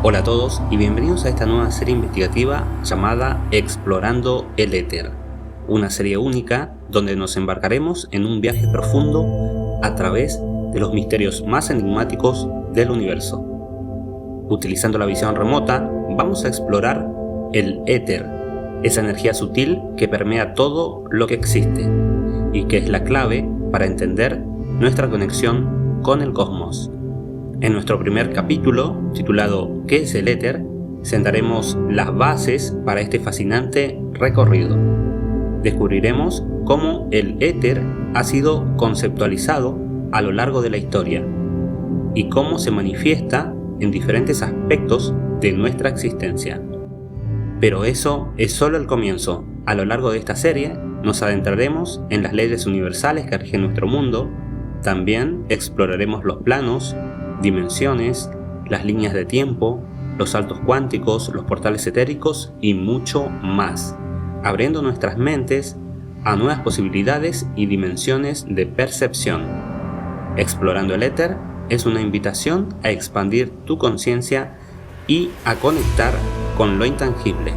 Hola a todos y bienvenidos a esta nueva serie investigativa llamada Explorando el Éter, una serie única donde nos embarcaremos en un viaje profundo a través de los misterios más enigmáticos del universo. Utilizando la visión remota, vamos a explorar el éter, esa energía sutil que permea todo lo que existe y que es la clave para entender nuestra conexión con el cosmos. En nuestro primer capítulo, titulado ¿Qué es el éter?, sentaremos las bases para este fascinante recorrido. Descubriremos cómo el éter ha sido conceptualizado a lo largo de la historia y cómo se manifiesta en diferentes aspectos de nuestra existencia. Pero eso es solo el comienzo. A lo largo de esta serie nos adentraremos en las leyes universales que rigen nuestro mundo. También exploraremos los planos, dimensiones, las líneas de tiempo, los saltos cuánticos, los portales etéricos y mucho más, abriendo nuestras mentes a nuevas posibilidades y dimensiones de percepción. Explorando el éter es una invitación a expandir tu conciencia y a conectar con lo intangible.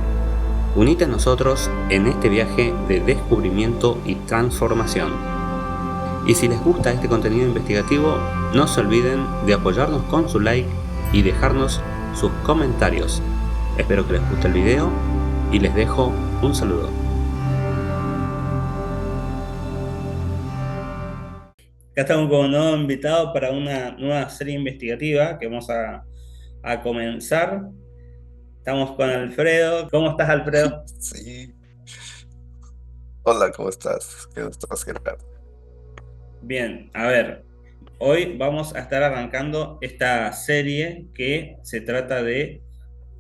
Unite a nosotros en este viaje de descubrimiento y transformación. Y si les gusta este contenido investigativo, no se olviden de apoyarnos con su like y dejarnos sus comentarios. Espero que les guste el video y les dejo un saludo. Acá estamos con un nuevo invitado para una nueva serie investigativa que vamos a comenzar. Estamos con Alfredo. ¿Cómo estás, Alfredo? Sí. Hola, ¿cómo estás? ¿Cómo estás, Gerardo? Bien, a ver, hoy vamos a estar arrancando esta serie que se trata de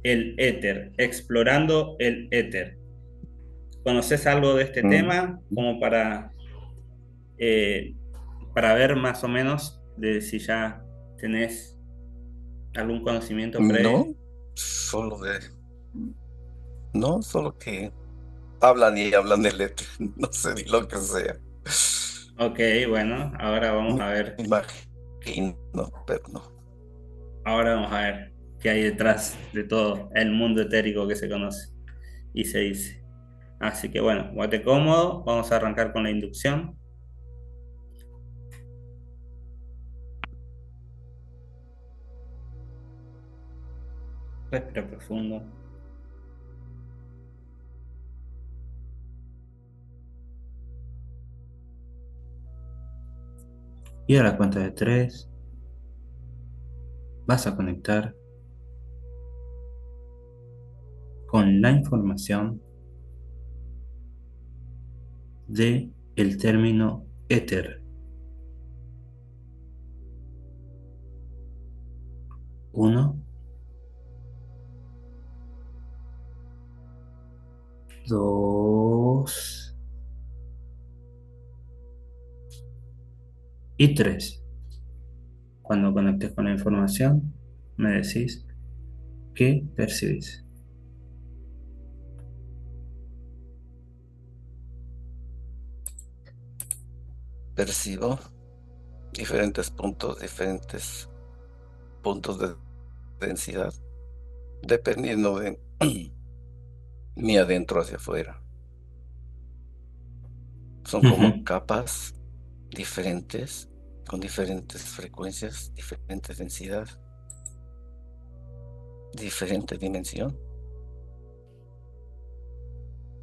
el éter, explorando el éter. ¿Conoces algo de este Mm, tema? Como eh, para ver más o menos de si ya tenés algún conocimiento previo. No, solo de, no, solo que hablan y hablan de letra, no sé ni lo que sea. Ok, bueno, ahora vamos Me a ver, imagino, pero no. qué hay detrás de todo el mundo etérico que se conoce y se dice. Así que bueno, guate cómodo, vamos a arrancar con la inducción. Respira profundo. Y a la cuenta de tres vas a conectar con la información de el término éter. Uno, dos y tres. Cuando conectes con la información, me decís qué percibís. Percibo diferentes puntos de densidad, dependiendo de mi adentro hacia afuera. Son como Ujú. capas diferentes, con diferentes frecuencias, diferente densidad, diferente dimensión,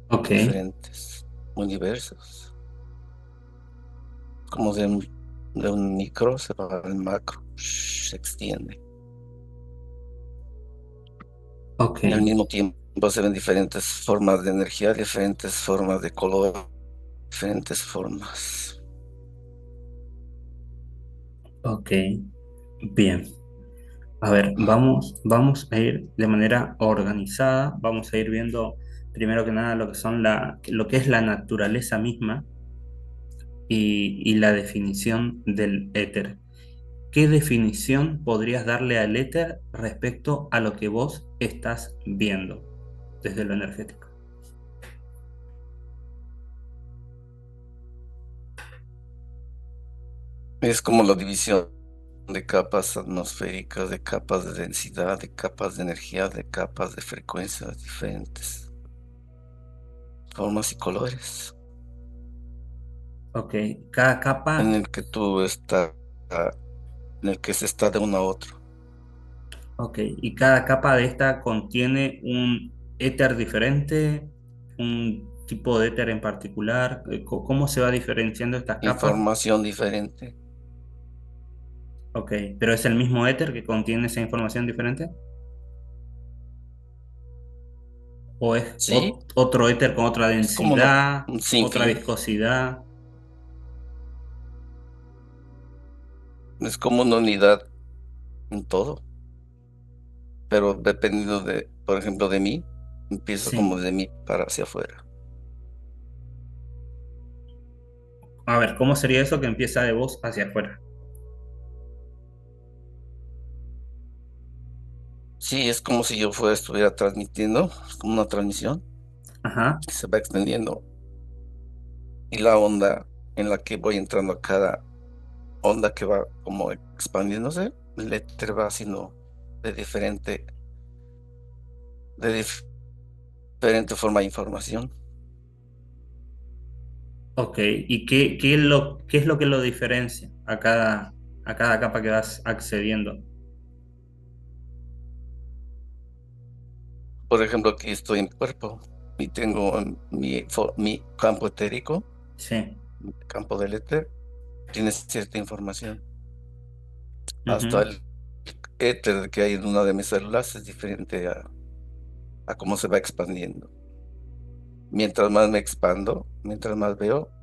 Ok, diferentes universos. Como de un micro se va al macro, se extiende. ok, Y al mismo tiempo se ven diferentes formas de energía, diferentes formas de color, diferentes formas. ok. Bien. A ver, vamos a ir de manera organizada, vamos a ir viendo primero que nada lo que son lo que es la naturaleza misma y la definición del éter. ¿Qué definición podrías darle al éter respecto a lo que vos estás viendo desde lo energético? Es como la división. de capas atmosféricas, de capas de densidad, de capas de energía, de capas de frecuencias diferentes, formas y colores, Ok, cada capa, en el que tú estás, en el que se está de uno a otro. ok, y cada capa de esta contiene un éter diferente, un tipo de éter en particular. ¿Cómo se va diferenciando estas capas? Información diferente. Ok, pero es el mismo éter que contiene esa información diferente. ¿O es Sí, otro éter con otra es como densidad, un sin otra fin, viscosidad? es como una unidad en todo, pero dependiendo de, por ejemplo, de mí, empiezo como Sí. de mí para hacia afuera. A ver, ¿cómo sería eso que empieza de vos hacia afuera? Sí, es como si yo fuera, estuviera transmitiendo, es como una transmisión Ajá, que se va extendiendo y la onda en la que voy entrando a cada onda que va como expandiéndose, el éter va haciendo de diferente, de dif- diferente forma de información. ok. ¿Y qué es lo que lo diferencia a cada capa que vas accediendo? Por ejemplo, aquí estoy en mi cuerpo y tengo mi campo etérico, Sí. mi campo del éter, tiene cierta información. Hasta Ujú. el éter que hay en una de mis células es diferente a cómo se va expandiendo. Mientras más me expando, mientras más veo,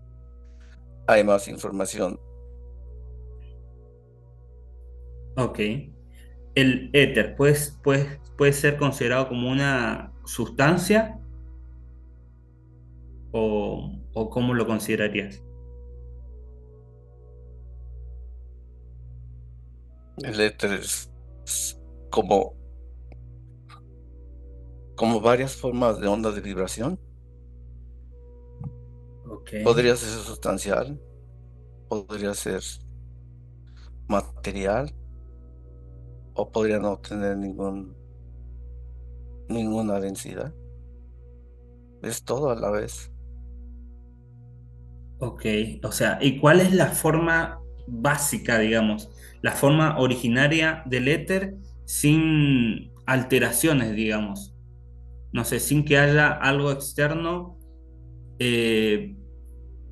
hay más información. Ok. ¿El éter puede ser considerado como una sustancia o cómo lo considerarías? El éter es como, como varias formas de ondas de vibración. Ok, Podría ser sustancial, podría ser material o podría no tener ninguna densidad. Es todo a la vez. ok. O sea, ¿y cuál es la forma básica, digamos, la forma originaria del éter sin alteraciones, digamos? No sé, sin que haya algo externo eh,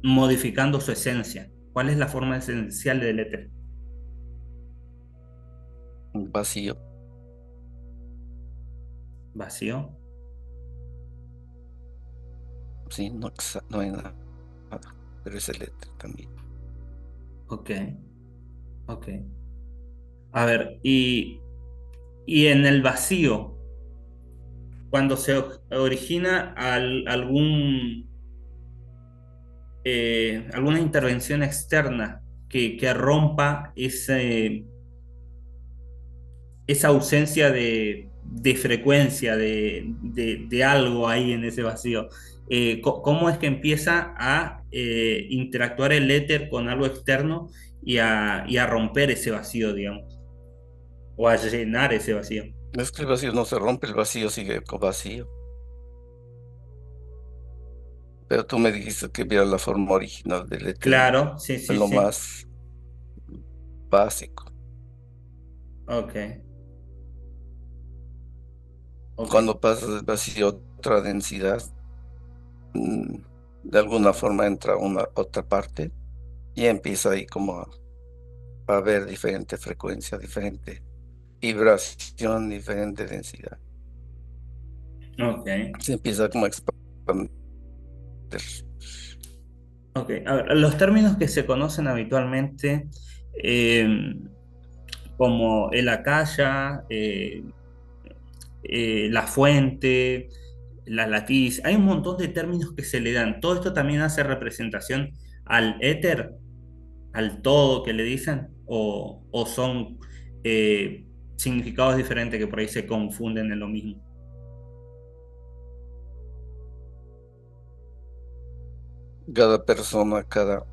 modificando su esencia. ¿Cuál es la forma esencial del éter? Un vacío, Vacío. sí, no, no hay nada, pero es el éter también. Ok, ok. A ver, y en el vacío, cuando se origina alguna intervención externa que rompa esa ausencia de frecuencia de algo ahí en ese vacío. ¿Cómo es que empieza a interactuar el éter con algo externo y a romper ese vacío, digamos, o a llenar ese vacío? Es que el vacío no se rompe, el vacío sigue vacío. Pero tú me dijiste que viera la forma original del éter, Claro, sí, es sí, lo sí. más básico. Ok, ok, Cuando pasas del vacío a otra densidad, mm, de alguna forma entra una otra parte y empieza ahí como a ver diferente frecuencia, diferente vibración, diferente densidad. ok, Se empieza como a expandir. ok. A ver, los términos que se conocen habitualmente eh, como el acaya, la fuente, la latiz, hay un montón de términos que se le dan. Todo esto también hace representación al éter, al todo que le dicen, o son significados diferentes que por ahí se confunden en lo mismo. Cada persona, cada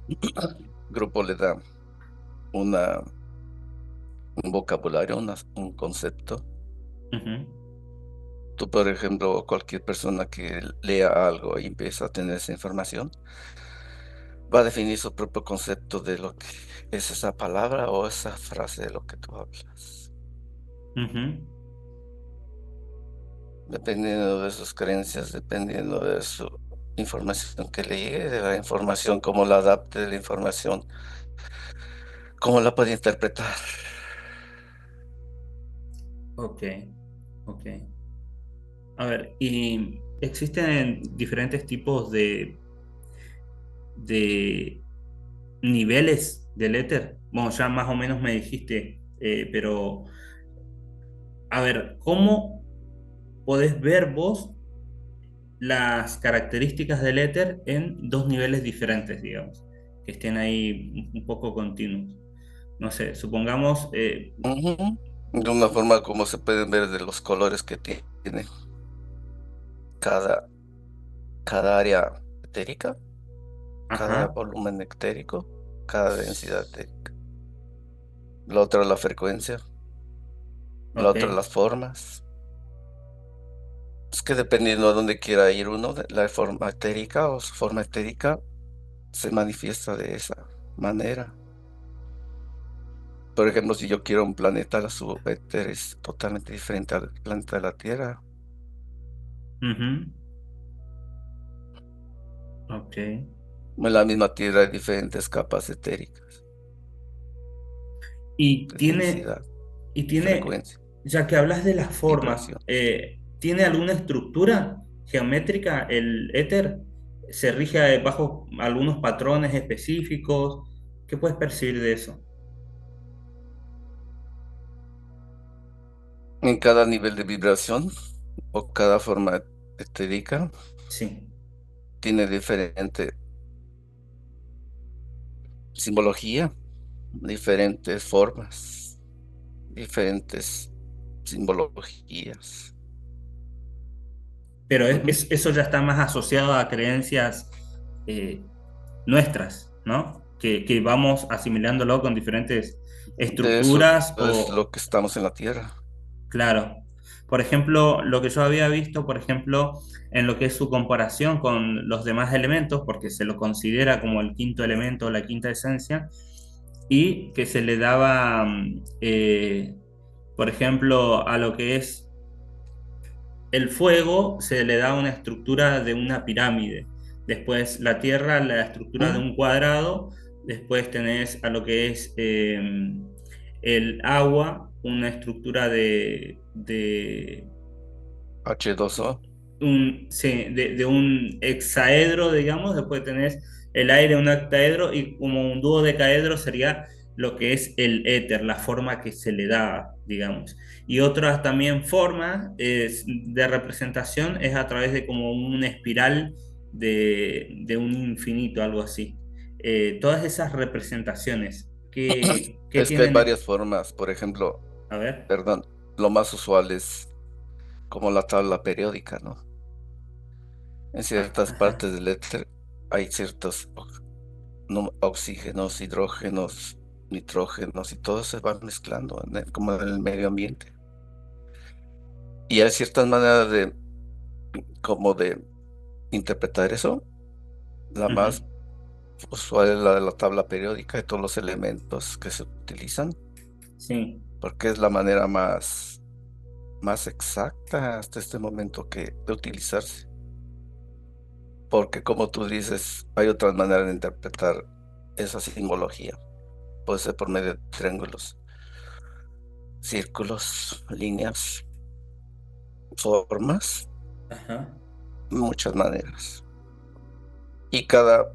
grupo le da una. un vocabulario, un concepto. Ujú. Tú, por ejemplo, cualquier persona que lea algo y empieza a tener esa información, va a definir su propio concepto de lo que es esa palabra o esa frase de lo que tú hablas. Ujú. Dependiendo de sus creencias, dependiendo de su información que le llegue, de la información, cómo la adapte, de la información, cómo la puede interpretar. Ok, ok. A ver, y existen diferentes tipos de niveles del éter. Bueno, ya más o menos me dijiste, pero a ver, ¿cómo podés ver vos las características del éter en dos niveles diferentes, digamos, que estén ahí un poco continuos? No sé, supongamos, Ujú. De una forma como se pueden ver de los colores que tiene cada, cada área etérica, cada ajá, volumen etérico, cada densidad etérica. La otra la frecuencia, la ok, otra las formas. Es que dependiendo a dónde quiera ir uno, la forma etérica o su forma etérica se manifiesta de esa manera. Por ejemplo, si yo quiero un planeta, su éter es totalmente diferente al planeta de la Tierra. ujú, ok. En la misma Tierra hay diferentes capas etéricas Y de tiene, densidad y y tiene, frecuencia, ya que hablas de las formas, vibración. ¿tiene alguna estructura geométrica el éter? ¿Se rige bajo algunos patrones específicos? ¿Qué puedes percibir de eso? En cada nivel de vibración o cada forma etérica Sí, tiene diferente simbología, diferentes formas, diferentes simbologías. pero Ujú. eso ya está más asociado a creencias eh, nuestras, ¿no? Que vamos asimilándolo con diferentes De eso estructuras es o, lo que estamos en la Tierra. claro. Por ejemplo, lo que yo había visto, por ejemplo, en lo que es su comparación con los demás elementos, porque se lo considera como el quinto elemento o la quinta esencia, y que se le daba, por ejemplo, a lo que es el fuego, se le da una estructura de una pirámide. Después la tierra, la estructura de Ujú. un cuadrado. Después tenés a lo que es el agua, una estructura de H2O. sí, de un hexaedro, digamos. Después tenés el aire, un octaedro, y como un duodecaedro sería lo que es el éter, la forma que se le da, digamos. Y otras también formas de representación es a través de como una espiral de un infinito, algo así. Todas esas representaciones, ¿qué Es que hay tienen? varias formas. Por ejemplo, A ver. perdón, lo más usual es como la tabla periódica, ¿no? En ciertas Ajá, partes del éter hay ciertos oxígenos, hidrógenos, nitrógenos y todo se va mezclando como en el medio ambiente. Y hay ciertas maneras de como de interpretar eso. La ujú, más usual es la de la tabla periódica de todos los elementos que se utilizan, sí, porque es la manera más exacta hasta este momento que de utilizarse. Porque como tú dices, hay otras maneras de interpretar esa simbología. Puede ser por medio de triángulos, círculos, líneas, formas, ajá. muchas maneras. Y cada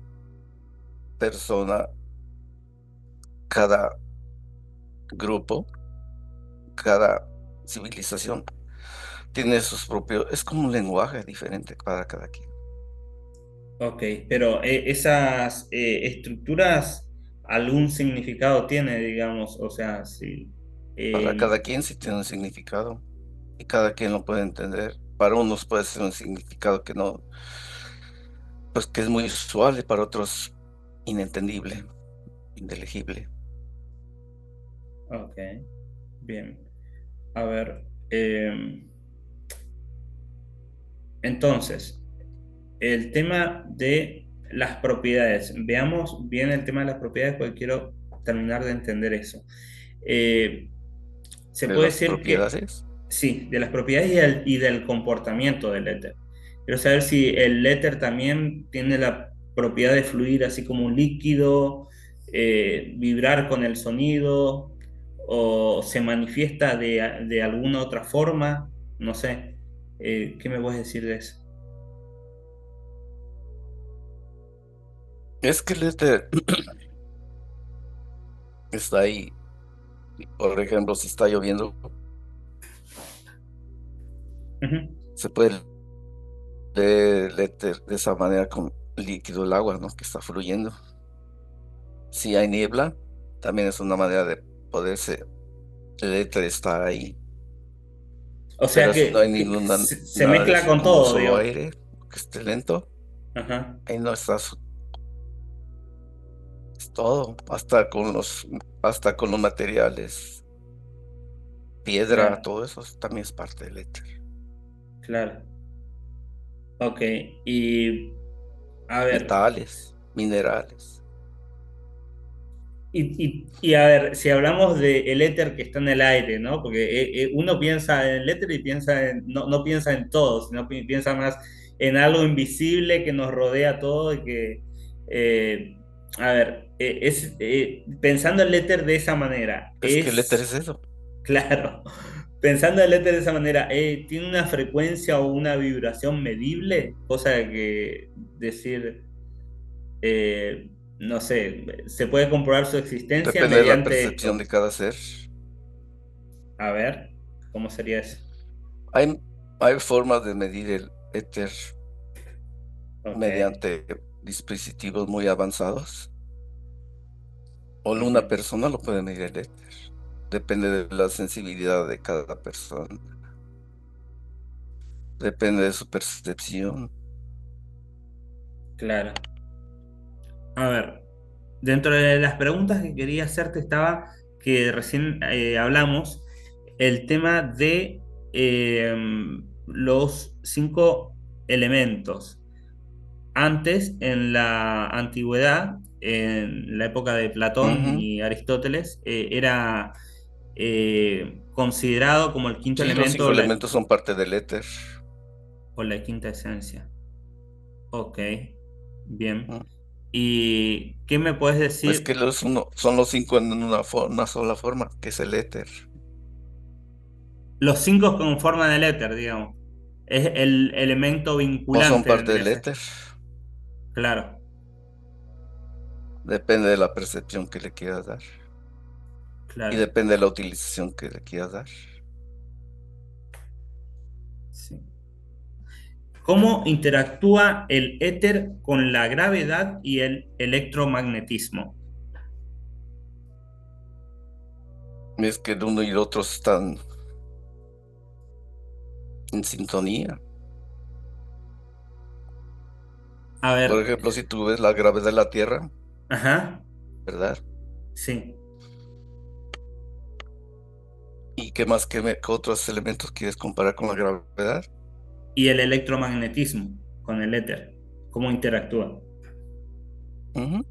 persona, cada grupo, cada civilización tiene sus propios, es como un lenguaje diferente para cada quien. Ok, pero esas estructuras algún significado tiene, digamos, o sea, sí. Para eh, cada quien sí tiene un significado y cada quien lo puede entender. Para unos puede ser un significado que no, pues que es muy usual y para otros inentendible, indelegible. ok. bien. A ver, entonces, el tema de las propiedades. Veamos bien el tema de las propiedades porque quiero terminar de entender eso. Eh, Se de puede las decir que propiedades. sí, de las propiedades y del comportamiento del éter. Quiero saber si el éter también tiene la propiedad de fluir así como un líquido, vibrar con el sonido, o se manifiesta de alguna otra forma. No sé. ¿Qué me puedes decir de eso? Es que el éter está ahí. Por ejemplo, si está lloviendo, Ujú. se puede leer el éter de esa manera con líquido el agua, ¿no? Que está fluyendo. Si hay niebla, también es una manera de poderse, el éter está ahí. O sea Pero si no hay que ninguna, se nada de mezcla eso, con como todo, solo digamos. aire, que esté lento, Ajá, ahí no estás, es todo, hasta con los materiales, piedra, claro, todo eso también es parte del éter. claro. Ok, y a ver, Metales, minerales. y a ver, si hablamos del éter que está en el aire, ¿no? Porque uno piensa en el éter y no piensa en todo, sino piensa más en algo invisible que nos rodea a todo y que, eh, a ver, pensando el éter de esa manera, Es que el éter es eso. claro, pensando el éter de esa manera, ¿tiene una frecuencia o una vibración medible? Cosa de que decir, no sé, se puede comprobar su existencia Depende de la mediante percepción esto. de cada ser. A ver, ¿cómo sería eso? Hay, hay formas de medir el éter Ok. mediante dispositivos muy avanzados. O Ujú. una persona lo puede medir el éter. Depende de la sensibilidad de cada persona. Depende de su percepción. Claro. A ver, dentro de las preguntas que quería hacerte estaba que recién hablamos el tema de eh, los cinco elementos. Antes, en la antigüedad, en la época de Platón Ujú. y Aristóteles, era considerado como el quinto Sí, los elemento cinco elementos son parte del éter. o la quinta esencia. Ok, bien. Mm. ¿Y qué me puedes Es que decir? son los cinco en una sola forma, que es el éter. Los cinco conforman el éter, digamos. Es el elemento No son vinculante, parte vendría a del ser. éter. Claro, Depende de la percepción que le quieras dar. Y claro. depende de la utilización que le quieras dar. Sí. ¿Cómo interactúa el éter con la gravedad y el electromagnetismo? Es que el uno y el otro están en sintonía. A Por ver, ejemplo, si tú ves la gravedad de la Tierra, ajá, ¿verdad? sí. ¿Y qué más que otros elementos quieres comparar con la gravedad? Y el electromagnetismo con el éter, ¿cómo interactúa? Ujú.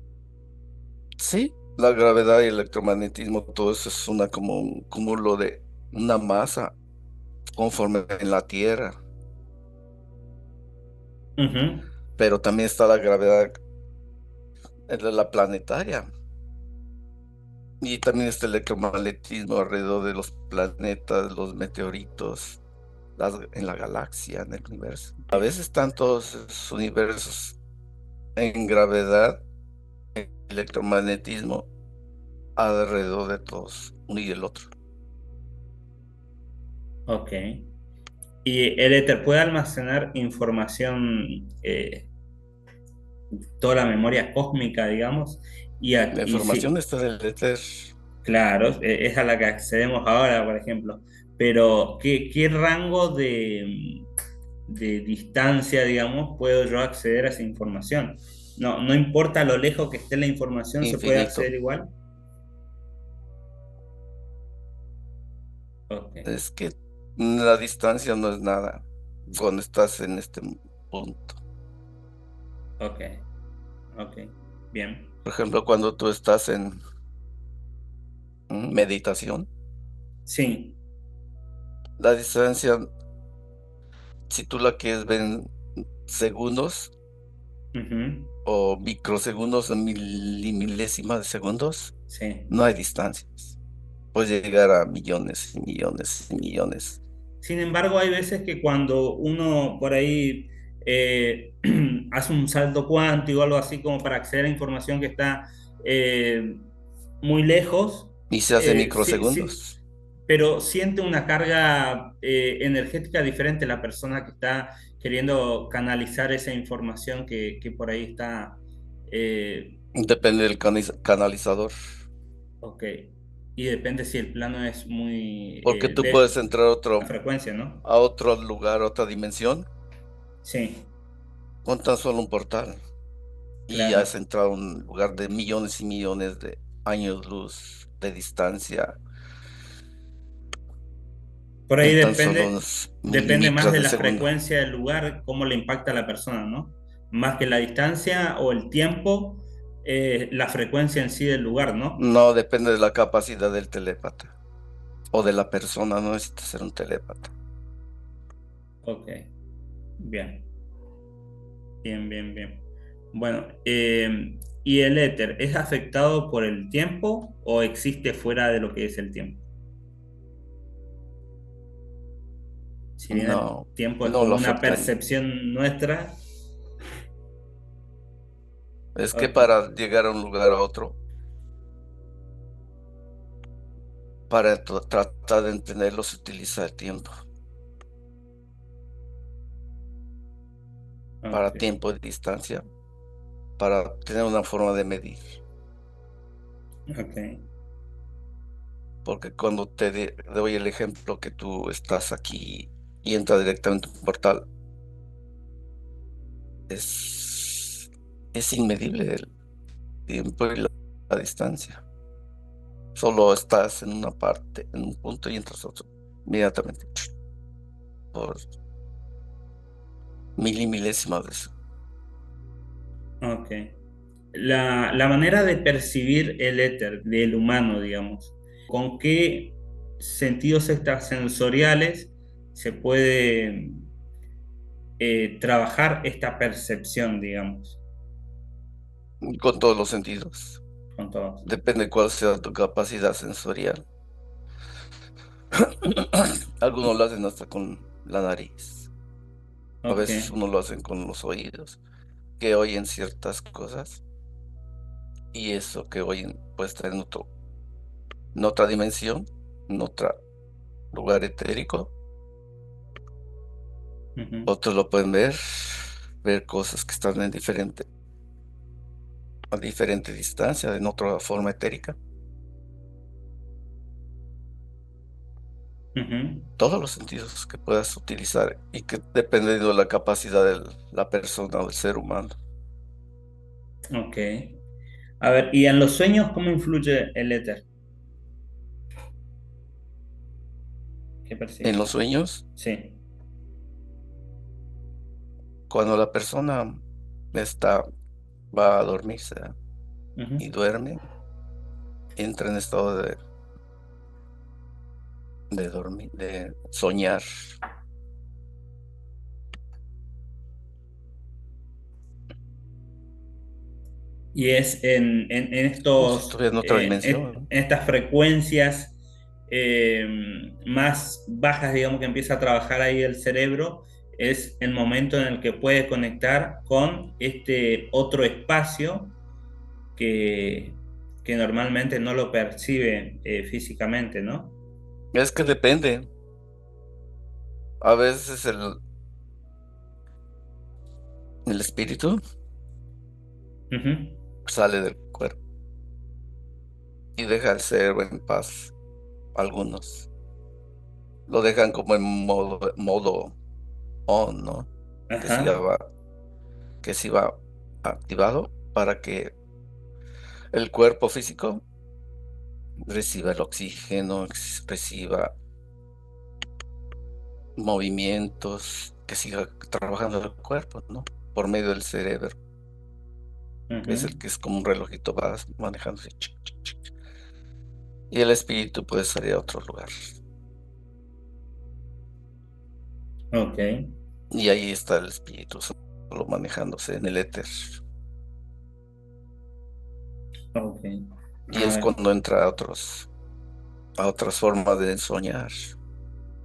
Sí, la gravedad y el electromagnetismo, todo eso es como un cúmulo de una masa conforme en la Tierra. Ujú, Pero también está la gravedad de la planetaria. Y también está el electromagnetismo alrededor de los planetas, los meteoritos, en la galaxia, en el universo. A veces están todos esos universos en gravedad, electromagnetismo alrededor de todos, uno y el otro. ok. ¿Y el éter puede almacenar información, toda la memoria cósmica, digamos? La Y información sí, está en el éter claro, es a la que accedemos ahora, por ejemplo. Pero, ¿qué rango de distancia, digamos, puedo yo acceder a esa información? No, no importa lo lejos que esté la información, ¿se puede infinito. acceder igual? Ok, Es que la distancia no es nada cuando estás en este punto. ok, ok. Bien. Por ejemplo, cuando tú estás en meditación, Sí. la distancia, si tú la quieres ver en segundos Ujú. o microsegundos o milésimas de segundos, Sí. no hay distancias. Puedes llegar a millones y millones y millones. Sin embargo, hay veces que cuando uno por ahí eh, hace un salto cuántico o algo así como para acceder a información que está muy lejos, Y se hace sí, sí, microsegundos. pero siente una carga energética diferente la persona que está queriendo canalizar esa información que por ahí está. eh, Depende del canalizador. ok. Y depende si el plano es muy Porque tú de puedes entrar la frecuencia, ¿no? a otro lugar, a otra dimensión, Sí, con tan solo un portal. Y has claro. entrado a un lugar de millones y millones de años luz de distancia Por ahí en tan solo depende, unos depende más milímetros de de la segundo. frecuencia del lugar, cómo le impacta a la persona, ¿no? Más que la distancia o el tiempo, la frecuencia en sí del lugar, ¿no? No depende de la capacidad del telépata o de la persona, no necesita ser un telépata. Ok, bien, bien, bien, bien. Bueno, ¿y el éter es afectado por el tiempo o existe fuera de lo que es el tiempo? Si bien el No, tiempo es no como lo una afectan. percepción nuestra, Es que ok, para llegar a un lugar a otro, para tratar de entenderlo, se utiliza el tiempo. Para ok, tiempo y distancia, para tener una forma de medir. ok. Porque cuando doy el ejemplo que tú estás aquí y entra directamente a un portal, es, es inmedible el tiempo y la distancia. Solo estás en una parte, en un punto y entras a otro inmediatamente, por milésimas de eso. Ok. La manera de percibir el éter del humano, digamos, ¿con qué sentidos extrasensoriales se puede trabajar esta percepción, digamos, Con todos los sentidos. con todos? Depende cuál sea tu capacidad sensorial. Algunos lo hacen hasta con la nariz. A Ok, veces uno lo hacen con los oídos, que oyen ciertas cosas. Y eso que oyen puede estar en otra dimensión, en otro lugar etérico. ujú, Otros lo pueden ver cosas que están a diferente distancia, en otra forma etérica. ujú, Todos los sentidos que puedas utilizar y que dependiendo de la capacidad de la persona o del ser humano. ok. A ver, ¿y en los sueños cómo influye el éter? ¿Qué En percibes? los sueños, Sí. cuando la persona está, va a dormirse Ujú. y duerme, entra en estado de dormir, de soñar, Y es en como si estos, estuviera en otra dimensión. en estas frecuencias más bajas, digamos, que empieza a trabajar ahí el cerebro, es el momento en el que puede conectar con este otro espacio que, que normalmente no lo percibe físicamente, ¿no? Es que depende. A veces el espíritu Ujú. sale del cuerpo y deja el cerebro en paz. Algunos lo dejan como en modo on, ¿no? Que siga, Ajá. que sí va activado para que el cuerpo físico reciba el oxígeno, reciba. movimientos, que siga trabajando el cuerpo, ¿no? Por medio del cerebro, que es Ujú. el que es como un relojito, va manejándose. Y el espíritu puede salir a otro lugar. Ok, Y ahí está el espíritu solo manejándose en el éter. ok. Y A es ver. cuando entra a otras formas de soñar.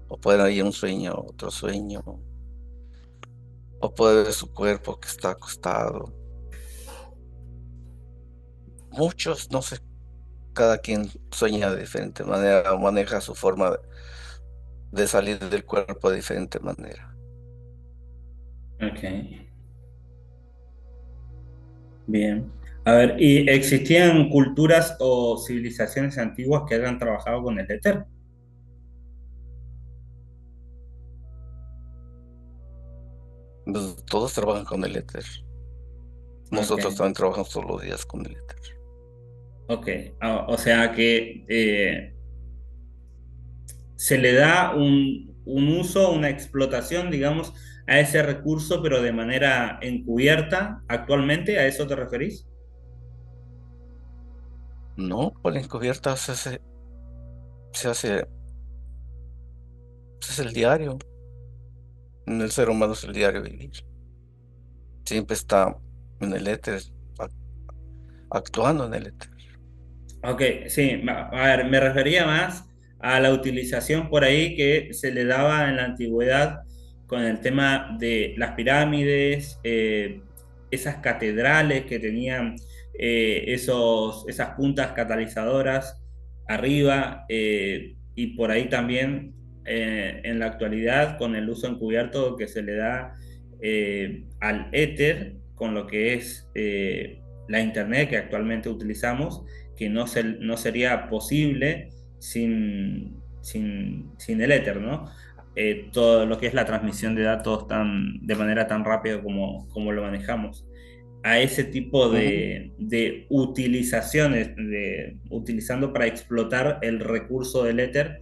O puede ir un sueño, otro sueño. O puede ver su cuerpo que está acostado. Muchos, no sé, cada quien sueña de diferente manera o maneja su forma de salir del cuerpo de diferente manera. Ok, bien. A ver, ¿y existían culturas o civilizaciones antiguas que hayan trabajado con el éter? Pues, todos trabajan con el éter. Ok, Nosotros también trabajamos todos los días con el éter. ok. O sea que se le da un uso, una explotación, digamos, a ese recurso, pero de manera encubierta actualmente. ¿A eso te referís? No, por la encubierta se hace, es el diario. En el ser humano es el diario vivir. Siempre está en el éter, ac- actuando en el éter. Ok, sí, a ver, me refería más a la utilización por ahí que se le daba en la antigüedad con el tema de las pirámides, esas catedrales que tenían esas puntas catalizadoras arriba, y por ahí también en la actualidad con el uso encubierto que se le da al éter con lo que es la internet que actualmente utilizamos, que no sería posible sin el éter, ¿no? Todo lo que es la transmisión de datos de manera tan rápida como lo manejamos. A ese tipo Ujú. de utilizaciones, utilizando para explotar el recurso del éter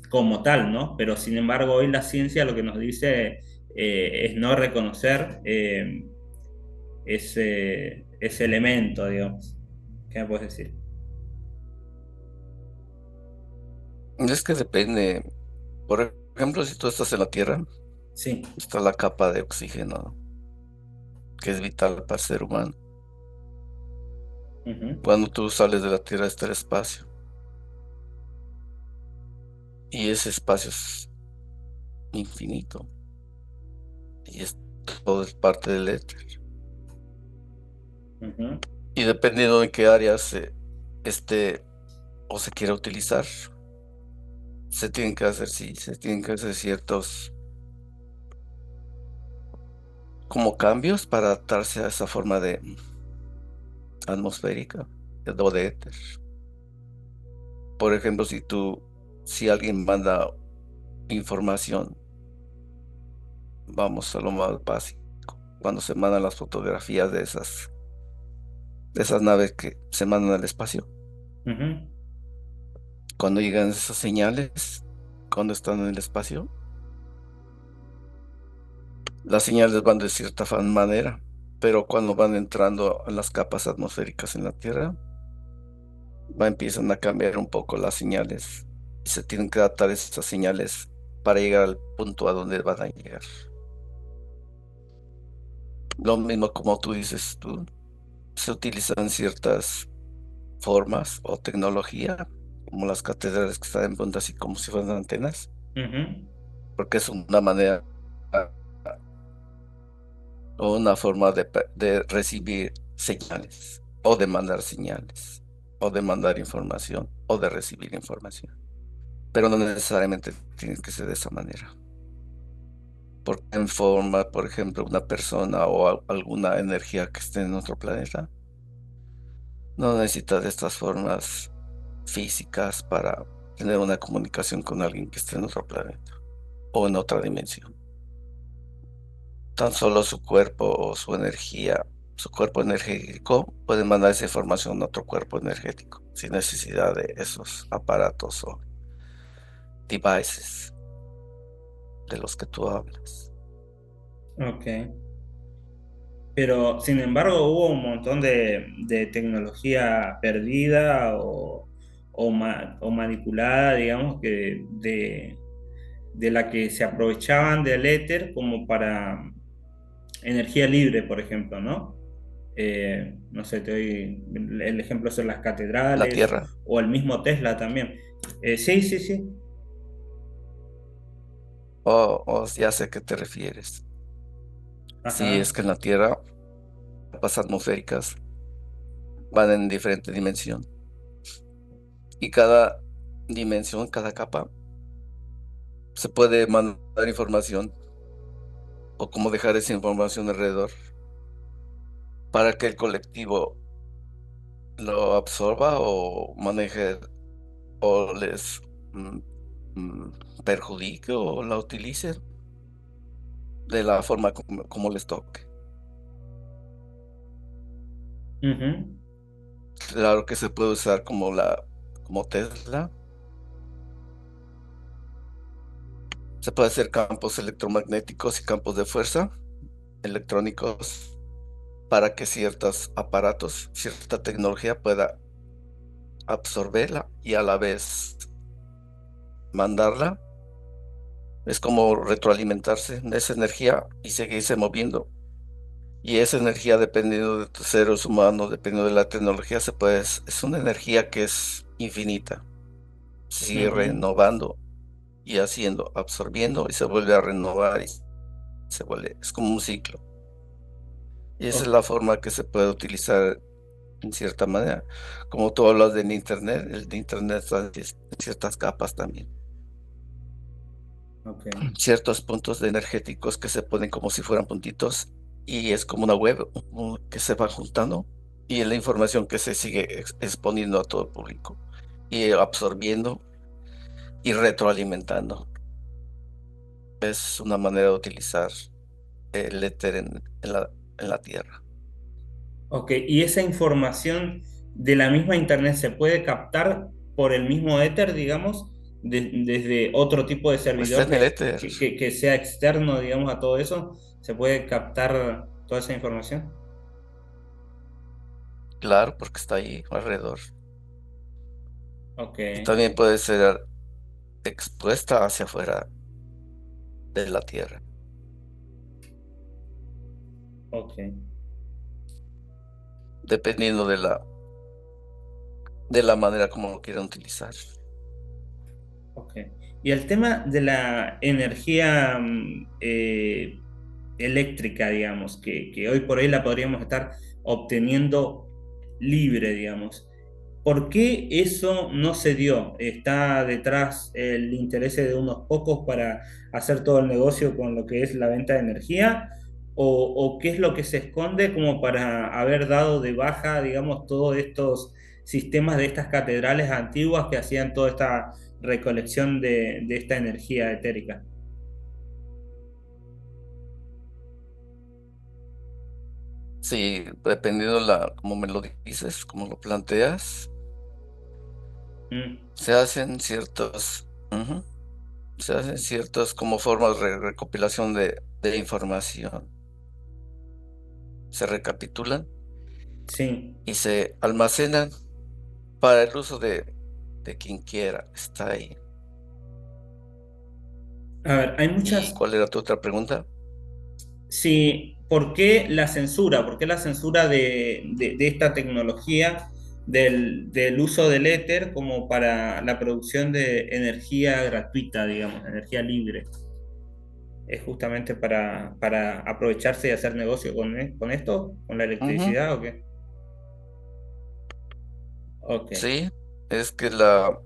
como tal, ¿no? Pero sin embargo, hoy la ciencia lo que nos dice es no reconocer ese elemento, digamos. ¿Qué me puedes decir? Es que depende. Por ejemplo, si tú estás en la Tierra, Sí. está la capa de oxígeno, que es vital para el ser humano. Ujú, Cuando tú sales de la Tierra está el espacio. Y ese espacio es infinito. Y es todo es parte del éter. ujú, Y dependiendo de qué área esté o se quiera utilizar, se tienen que hacer, sí, se tienen que hacer ciertos como cambios para adaptarse a esa forma de atmosférica o de éter. Por ejemplo, si alguien manda información, vamos a lo más básico, cuando se mandan las fotografías de esas naves que se mandan al espacio, ujú, cuando llegan esas señales, cuando están en el espacio, las señales van de cierta manera, pero cuando van entrando a las capas atmosféricas en la Tierra, empiezan a cambiar un poco las señales y se tienen que adaptar esas señales para llegar al punto a donde van a llegar. Lo mismo como tú dices, se utilizan ciertas formas o tecnología, como las catedrales que están en punta, así como si fueran antenas, ujú. porque es una manera o una forma de recibir señales, o de mandar señales, o de mandar información, o de recibir información. Pero no necesariamente tiene que ser de esa manera. Porque en forma, por ejemplo, una persona o alguna energía que esté en otro planeta, no necesita de estas formas físicas para tener una comunicación con alguien que esté en otro planeta o en otra dimensión. Tan solo su cuerpo o su energía, su cuerpo energético puede mandar esa información a otro cuerpo energético sin necesidad de esos aparatos o devices. de los que tú hablas. Ok. Pero, sin embargo, hubo un montón de tecnología perdida o manipulada, digamos, de la que se aprovechaban del éter como para energía libre, por ejemplo, ¿no? No sé, te doy el ejemplo son las La catedrales Tierra, o el mismo Tesla también. Sí, sí, sí. o ya sé a qué te refieres. Sí, Ajá. es que en la Tierra, capas atmosféricas van en diferente dimensión. Y cada dimensión, cada capa, se puede mandar información o cómo dejar esa información alrededor para que el colectivo lo absorba o maneje o les mm, mm, perjudique o la utilice de la forma como les toque. Ujú. Claro que se puede usar como Tesla. Se puede hacer campos electromagnéticos y campos de fuerza electrónicos para que ciertos aparatos, cierta tecnología pueda absorberla y a la vez mandarla. Es como retroalimentarse de esa energía y seguirse moviendo. Y esa energía, dependiendo de tus seres humanos, dependiendo de la tecnología, es una energía que es infinita. Se sigue Ujú. renovando y haciendo, absorbiendo y se vuelve a renovar y se vuelve, es como un ciclo. Y esa es Ok, la forma que se puede utilizar en cierta manera. Como tú hablas del Internet, el de Internet está en ciertas capas también. ok, Ciertos puntos de energéticos que se ponen como si fueran puntitos y es como una web que se va juntando y es la información que se sigue exponiendo a todo el público y absorbiendo y retroalimentando. Es una manera de utilizar el éter en la Tierra. ok. ¿Y esa información de la misma internet se puede captar por el mismo éter, digamos, desde otro tipo de Está servidor en el éter, que sea externo, digamos, a todo eso? ¿Se puede captar toda esa información? claro, porque está ahí alrededor. Ok, Y también puede ser expuesta hacia afuera de la Tierra. ok, Dependiendo de la manera como lo quieran utilizar. ok. Y el tema de la energía eléctrica, digamos, que hoy por hoy la podríamos estar obteniendo libre, digamos. ¿Por qué eso no se dio? ¿Está detrás el interés de unos pocos para hacer todo el negocio con lo que es la venta de energía? O qué es lo que se esconde como para haber dado de baja, digamos, todos estos sistemas de estas catedrales antiguas que hacían toda esta recolección de esta energía etérica? Sí, dependiendo como me lo dices, como lo planteas, Mm, se hacen ujú, se hacen ciertas como formas de recopilación de información. Se recapitulan sí. y se almacenan para el uso de quien quiera. Está ahí. A ver, hay ¿Y muchas. cuál era tu otra pregunta? Sí, ¿por qué la censura? ¿Por qué la censura de esta tecnología del uso del éter como para la producción de energía gratuita, digamos, energía libre? ¿Es justamente para aprovecharse y hacer negocio con esto, con la Ujú, electricidad o qué? Ok, sí, es que la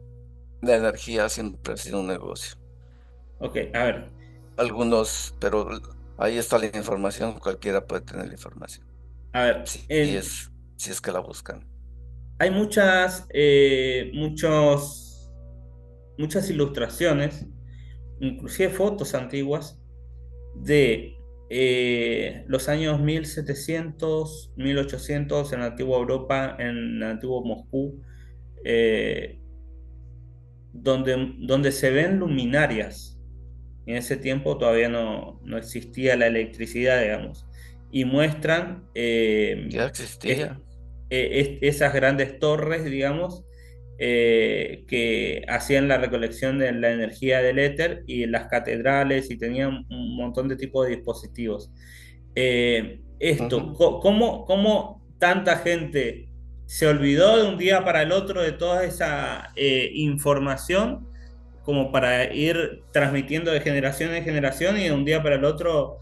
energía siempre ha sido un negocio. ok, a ver, Pero ahí está la información, cualquiera puede tener la información. a ver, Sí, si es que la buscan. hay muchas ilustraciones, inclusive fotos antiguas de los años 1700, 1800 en la antigua Europa, en la antigua Moscú, eh, donde se ven luminarias En ese tiempo todavía no existía la electricidad, digamos. Y muestran Ya es- existía. esas grandes torres, digamos, que hacían la recolección de la energía del éter y las catedrales y tenían un montón de tipos de dispositivos. Esto, Ujú. ¿cómo tanta gente se olvidó de un día para el otro de toda esa información como para ir transmitiendo de generación en generación y de un día para el otro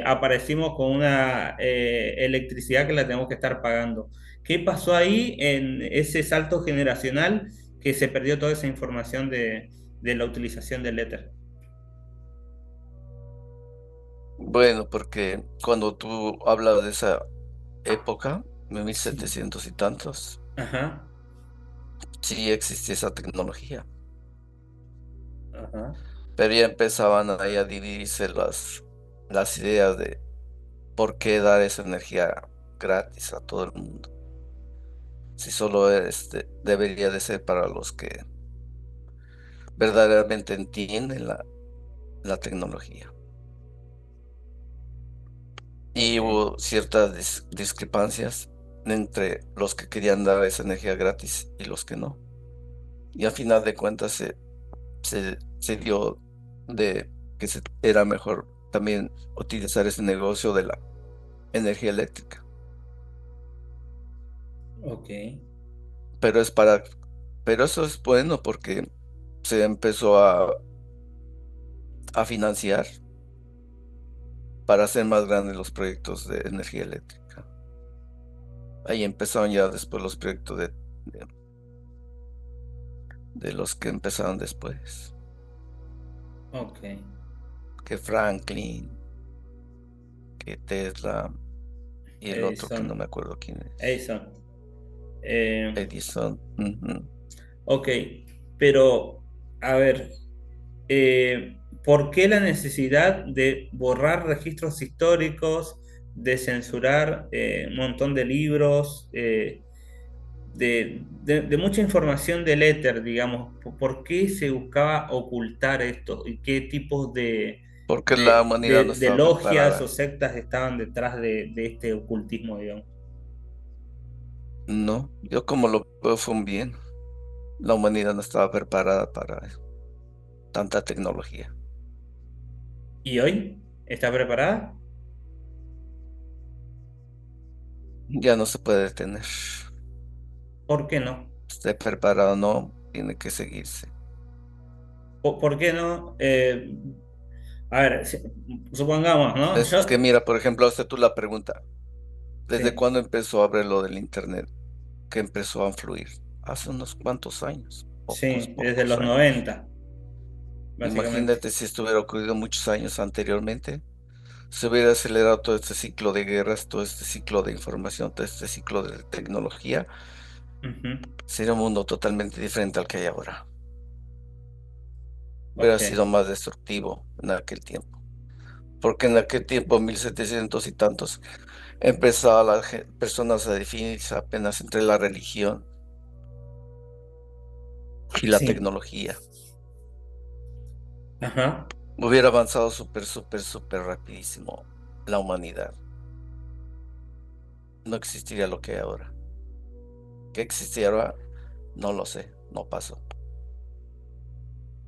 aparecimos con una electricidad que la tenemos que estar pagando? ¿Qué pasó ahí en ese salto generacional que se perdió toda esa información de la utilización del éter? Bueno, porque cuando tú hablas de esa época, de mil Sí. setecientos y tantos, Ajá, sí existía esa tecnología, ajá, pero ya empezaban ahí a dividirse las ideas de por qué dar esa energía gratis a todo el mundo, si solo debería de ser para los que verdaderamente entienden la tecnología. Y ok, hubo ciertas discrepancias entre los que querían dar esa energía gratis y los que no. Y al final de cuentas se dio de que era mejor también utilizar ese negocio de la energía eléctrica. ok, Pero es para, pero eso es bueno porque se empezó a financiar para hacer más grandes los proyectos de energía eléctrica. Ahí empezaron ya después los proyectos de, de los que empezaron después, ok. que Franklin, que Tesla y el otro que no me Edison, acuerdo quién es, Edison. Eh, Edison. Ujú. ok, pero a ver, ¿por qué la necesidad de borrar registros históricos, de censurar un montón de libros, de mucha información del éter, digamos? ¿Por qué se buscaba ocultar esto? ¿Y qué tipos Porque la humanidad no de estaba logias o preparada. sectas estaban detrás de este ocultismo, digamos? No, yo como lo veo fue un bien. La humanidad no estaba preparada para tanta tecnología. ¿Y hoy está preparada? Ya no se puede detener. ¿Por qué no? Esté preparado o no, tiene que seguirse. ¿Por qué no? A ver, supongamos, ¿no? Es que mira, por ejemplo, hazte tú la pregunta, ¿desde Sí, cuándo empezó a ver lo del Internet? Que empezó a fluir. Hace unos cuantos años, pocos, sí, desde pocos los años. 90 básicamente. Imagínate si esto hubiera ocurrido muchos años anteriormente, se hubiera acelerado todo este ciclo de guerras, todo este ciclo de información, todo este ciclo de tecnología, Ujú, sería un mundo totalmente diferente al que hay ahora. Hubiera ok, sido más destructivo en aquel tiempo. Porque en aquel tiempo, 1700 y tantos, empezaba las personas a definirse apenas entre la religión y la sí, tecnología. ajá, Hubiera avanzado súper, súper, súper rapidísimo la humanidad. No existiría lo que hay ahora. ¿Qué existiera? No lo sé, no pasó.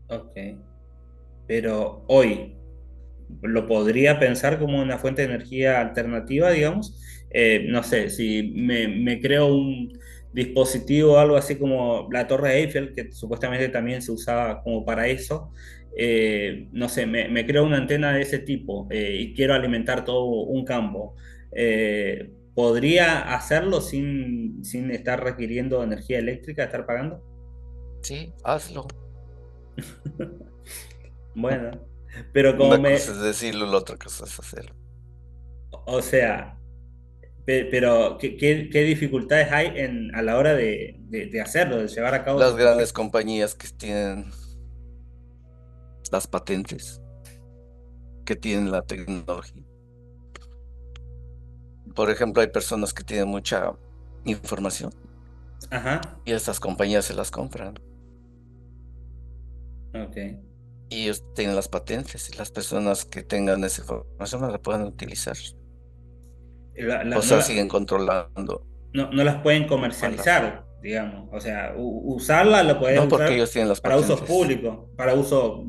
ok. Pero hoy, ¿lo podría pensar como una fuente de energía alternativa, digamos? No sé, si me creo un dispositivo, algo así como la Torre Eiffel, que supuestamente también se usaba como para eso. No sé, me creo una antena de ese tipo y quiero alimentar todo un campo. ¿Podría hacerlo sin estar requiriendo energía eléctrica, estar pagando? Sí, hazlo. Bueno, pero como Una cosa es me, decirlo, la otra cosa es hacerlo. o sea, pero ¿qué dificultades hay a la hora de hacerlo, de llevar a cabo Las ese grandes proyecto? compañías que tienen las patentes, que tienen la tecnología. Por ejemplo, hay personas que tienen mucha información Ajá, y estas compañías se las compran. ok. y ellos tienen las patentes y las personas que tengan esa información no la pueden utilizar. O No, sea, siguen controlando no las pueden a las... comercializar, digamos. O sea, usarla lo puedes No, porque usar ellos tienen las para usos patentes. públicos, para uso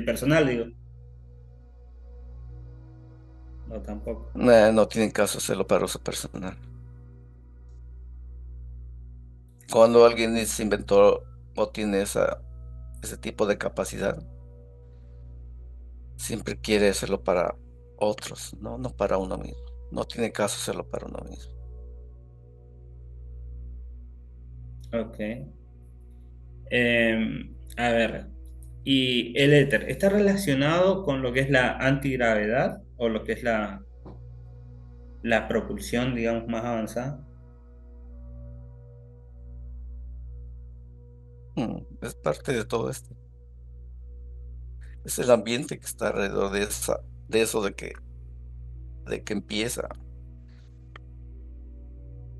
personal, digo. No, tampoco. No tienen caso hacerlo para uso personal. Cuando alguien se inventó o tiene ese tipo de capacidad, siempre quiere hacerlo para otros, ¿no? No para uno mismo. No tiene caso hacerlo para uno mismo. Ok. A ver, ¿y el éter está relacionado con lo que es la antigravedad o lo que es la propulsión, digamos, más avanzada? Es parte de todo esto. Es el ambiente que está alrededor de eso de que empieza.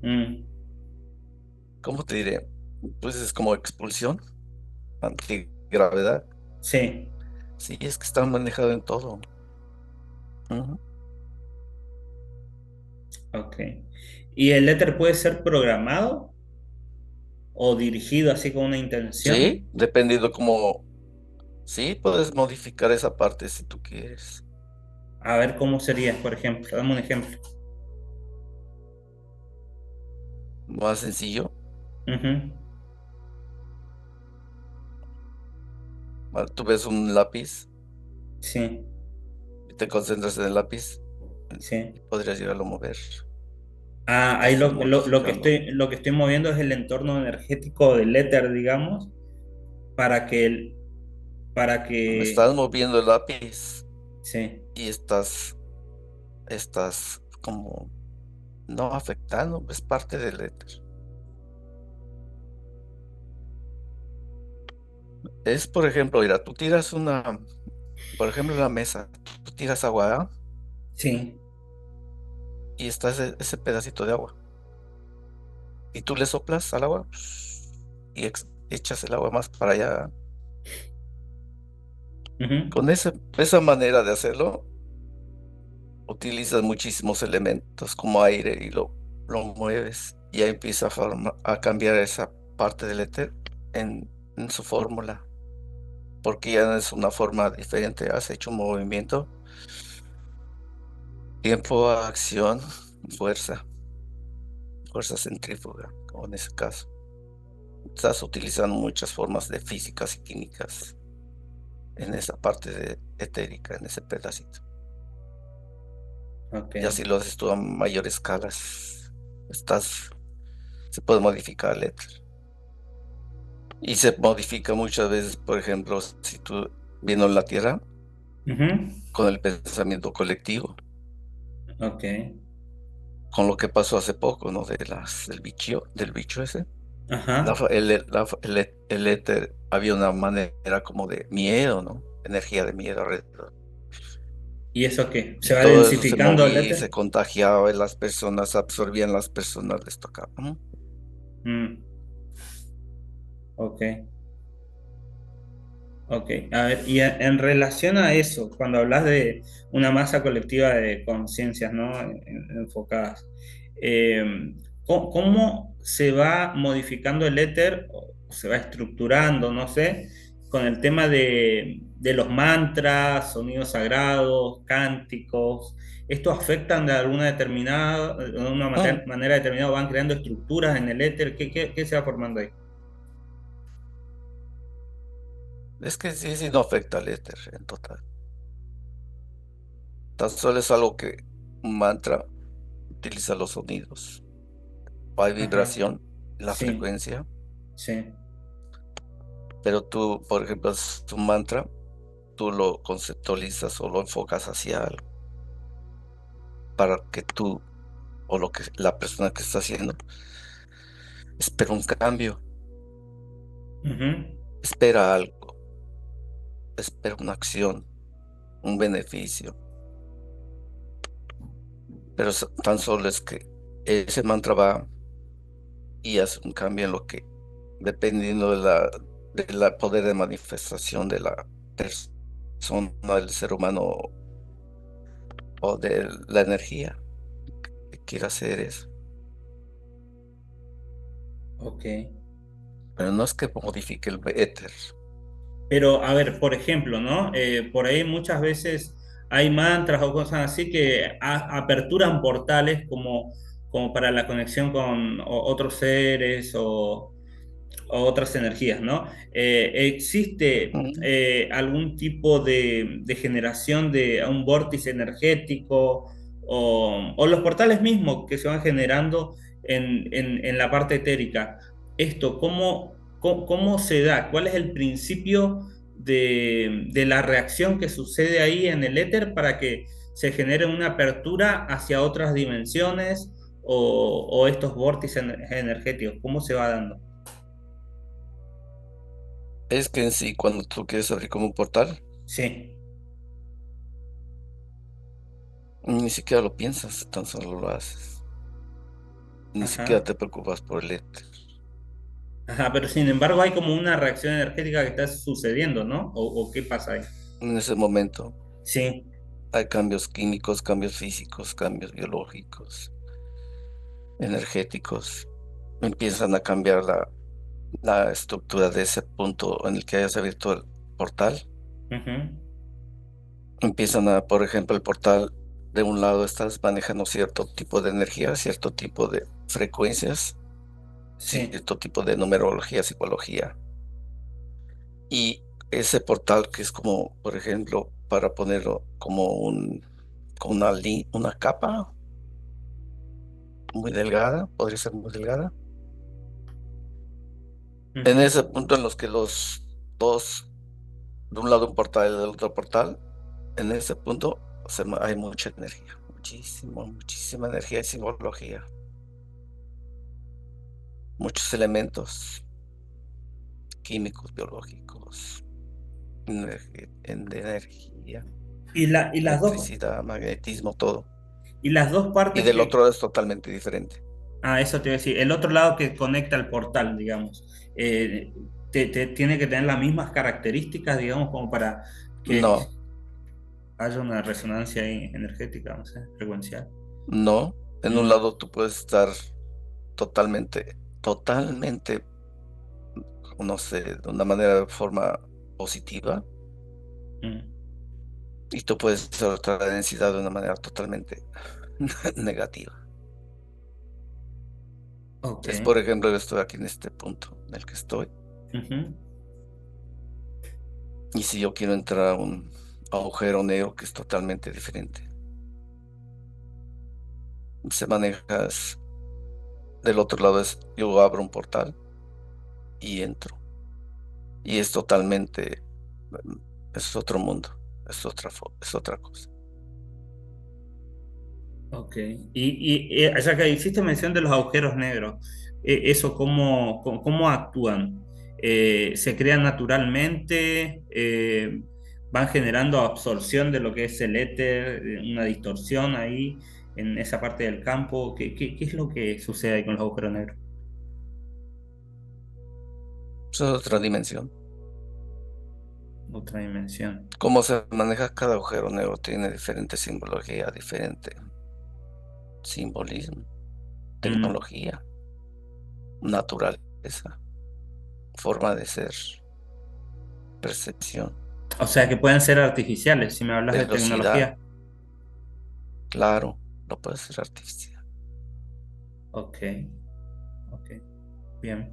Mm, ¿Cómo te diré? Pues es como expulsión, antigravedad. sí, Sí, es que está manejado en todo. Ujú. ok. ¿Y el éter puede ser programado o dirigido así con una intención? Sí, dependiendo como, sí, puedes modificar esa parte si tú quieres. A ver cómo sería, por ejemplo. Dame un ejemplo. Más sencillo, Ujú, tú ves un lápiz sí, y te concentras en el lápiz sí. y podrías llegarlo a mover. Ah, ahí Estás modificando. lo que estoy moviendo es el entorno energético del éter, digamos, para que para que, Estás moviendo el lápiz sí, y estás como no afectando, es parte del éter. Es, por ejemplo, mira, tú tiras por ejemplo, en la mesa, tú tiras agua, ¿ah? sí, Y está ese pedacito de agua. Y tú le soplas al agua y echas el agua más para allá. ujú, Con esa manera de hacerlo, utilizas muchísimos elementos como aire y lo mueves y ahí empieza a cambiar esa parte del éter en su fórmula, porque ya no es una forma diferente, has hecho un movimiento, tiempo, acción, fuerza, fuerza centrífuga, como en ese caso. Estás utilizando muchas formas de físicas y químicas en esa parte etérica, en ese pedacito. ok, Y así lo haces tú a mayor escala. Se puede modificar el éter. Y se modifica muchas veces, por ejemplo, si tú viendo la Tierra ujú, con el pensamiento colectivo, ok, con lo que pasó hace poco, ¿no? Del bicho ese. La ajá. fa- el éter, había una manera como de miedo, ¿no? Energía de miedo alrededor. ¿Y eso qué? ¿Se Y va todo eso se densificando el movía y éter? se contagiaba y las personas absorbían, las personas les tocaba. Mm, ok, ok. A ver, y en relación a eso, cuando hablas de una masa colectiva de conciencias, ¿no? Enfocadas, ¿cómo se va modificando el éter o se va estructurando, no sé, con el tema de los mantras, sonidos sagrados, cánticos? ¿Esto afectan de alguna determinada, de una Mm, manera determinada, van creando estructuras en el éter? ¿Qué se va formando ahí? Es que sí, sí, no afecta al éter en total. Tan solo es algo que un mantra utiliza los sonidos. Hay Ajá, vibración, la sí, frecuencia, sí. pero tú, por ejemplo, es un mantra, tú lo conceptualizas o lo enfocas hacia algo para que tú o lo que la persona que está haciendo espera un cambio, Ujú, espera algo, espera una acción, un beneficio, pero tan solo es que ese mantra va y hace un cambio en lo que, dependiendo de la poder de manifestación de la persona, persona, del ser humano o de la energía que quiera hacer eso. Ok. Pero no es que modifique el éter. Pero, a ver, por ejemplo, ¿no? Por ahí muchas veces hay mantras o cosas así que aperturan portales como para la conexión con otros seres o otras energías, ¿no? ¿Existe Mm. algún tipo de generación de un vórtice energético o los portales mismos que se van generando en la parte etérica? ¿Esto cómo se da? ¿Cuál es el principio de la reacción que sucede ahí en el éter para que se genere una apertura hacia otras dimensiones o estos vórtices energéticos? ¿Cómo se va dando? Es que en sí, cuando tú quieres abrir como un portal, Sí. ni siquiera lo piensas, tan solo lo haces. Ni siquiera Ajá. te preocupas por el éter. Ajá, pero sin embargo hay como una reacción energética que está sucediendo, ¿no? ¿O qué pasa ahí? En ese momento Sí. hay cambios químicos, cambios físicos, cambios biológicos, energéticos. Empiezan a cambiar la estructura de ese punto en el que hayas abierto el portal. Ujú. Empiezan a, por ejemplo, el portal de un lado estás manejando cierto tipo de energía, cierto tipo de frecuencias, Sí. cierto tipo de numerología, psicología. Y ese portal que es como, por ejemplo, para ponerlo como como una capa muy delgada, podría ser muy delgada. En Ujú. ese punto en los que los dos, de un lado un portal y del otro portal, en ese punto hay mucha energía, muchísima energía y simbología, muchos elementos químicos, biológicos, de energía, Y las dos, electricidad, magnetismo, todo. y las dos Y partes del que, otro es totalmente diferente. eso te iba a decir, el otro lado que conecta al portal, digamos, tiene que tener las mismas características, digamos, como para que No, haya una resonancia ahí energética, no sé, frecuencial. no. En un No. lado tú puedes estar totalmente, no sé, de una manera, de forma positiva, Mm. y tú puedes hacer otra densidad de una manera totalmente negativa. Ok. Es, por ejemplo, yo estoy aquí en este punto en el que estoy, Ujú. y si yo quiero entrar a un agujero negro que es totalmente diferente, se maneja, del otro lado es, yo abro un portal y entro, y es totalmente, mm, es otro mundo, es otra cosa. Ok. Ya que hiciste mención de los agujeros negros, ¿eso cómo actúan? ¿Se crean naturalmente? ¿Van generando absorción de lo que es el éter, una distorsión ahí en esa parte del campo? ¿Qué es lo que sucede ahí con los agujeros negros? Es otra dimensión. Otra dimensión. Cómo se maneja cada agujero negro tiene diferente simbología, diferente simbolismo, Mm. tecnología, naturaleza, forma de ser, percepción, O sea, que pueden ser artificiales, si me hablas de velocidad. tecnología. Claro, no puede ser artificial. Ok, ok, bien.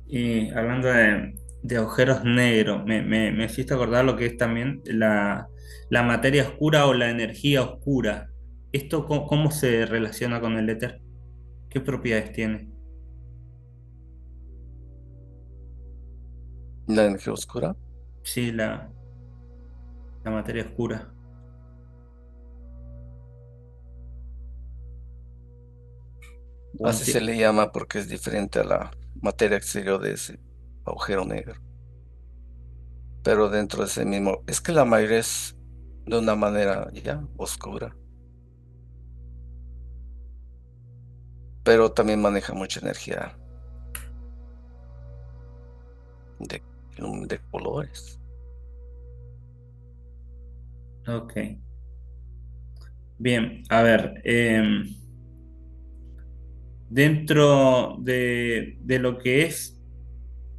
Y hablando de agujeros negros, me hiciste acordar lo que es también la materia oscura o la energía oscura. ¿Esto cómo se relaciona con el éter? ¿Qué propiedades tiene? La energía oscura, Sí, la materia oscura. así se Ponte- le llama porque es diferente a la materia exterior de ese agujero negro. Pero dentro de ese mismo, es que la mayoría es de una manera ya oscura, pero también maneja mucha energía de, de colores. Ok. Bien, a ver, dentro de lo que es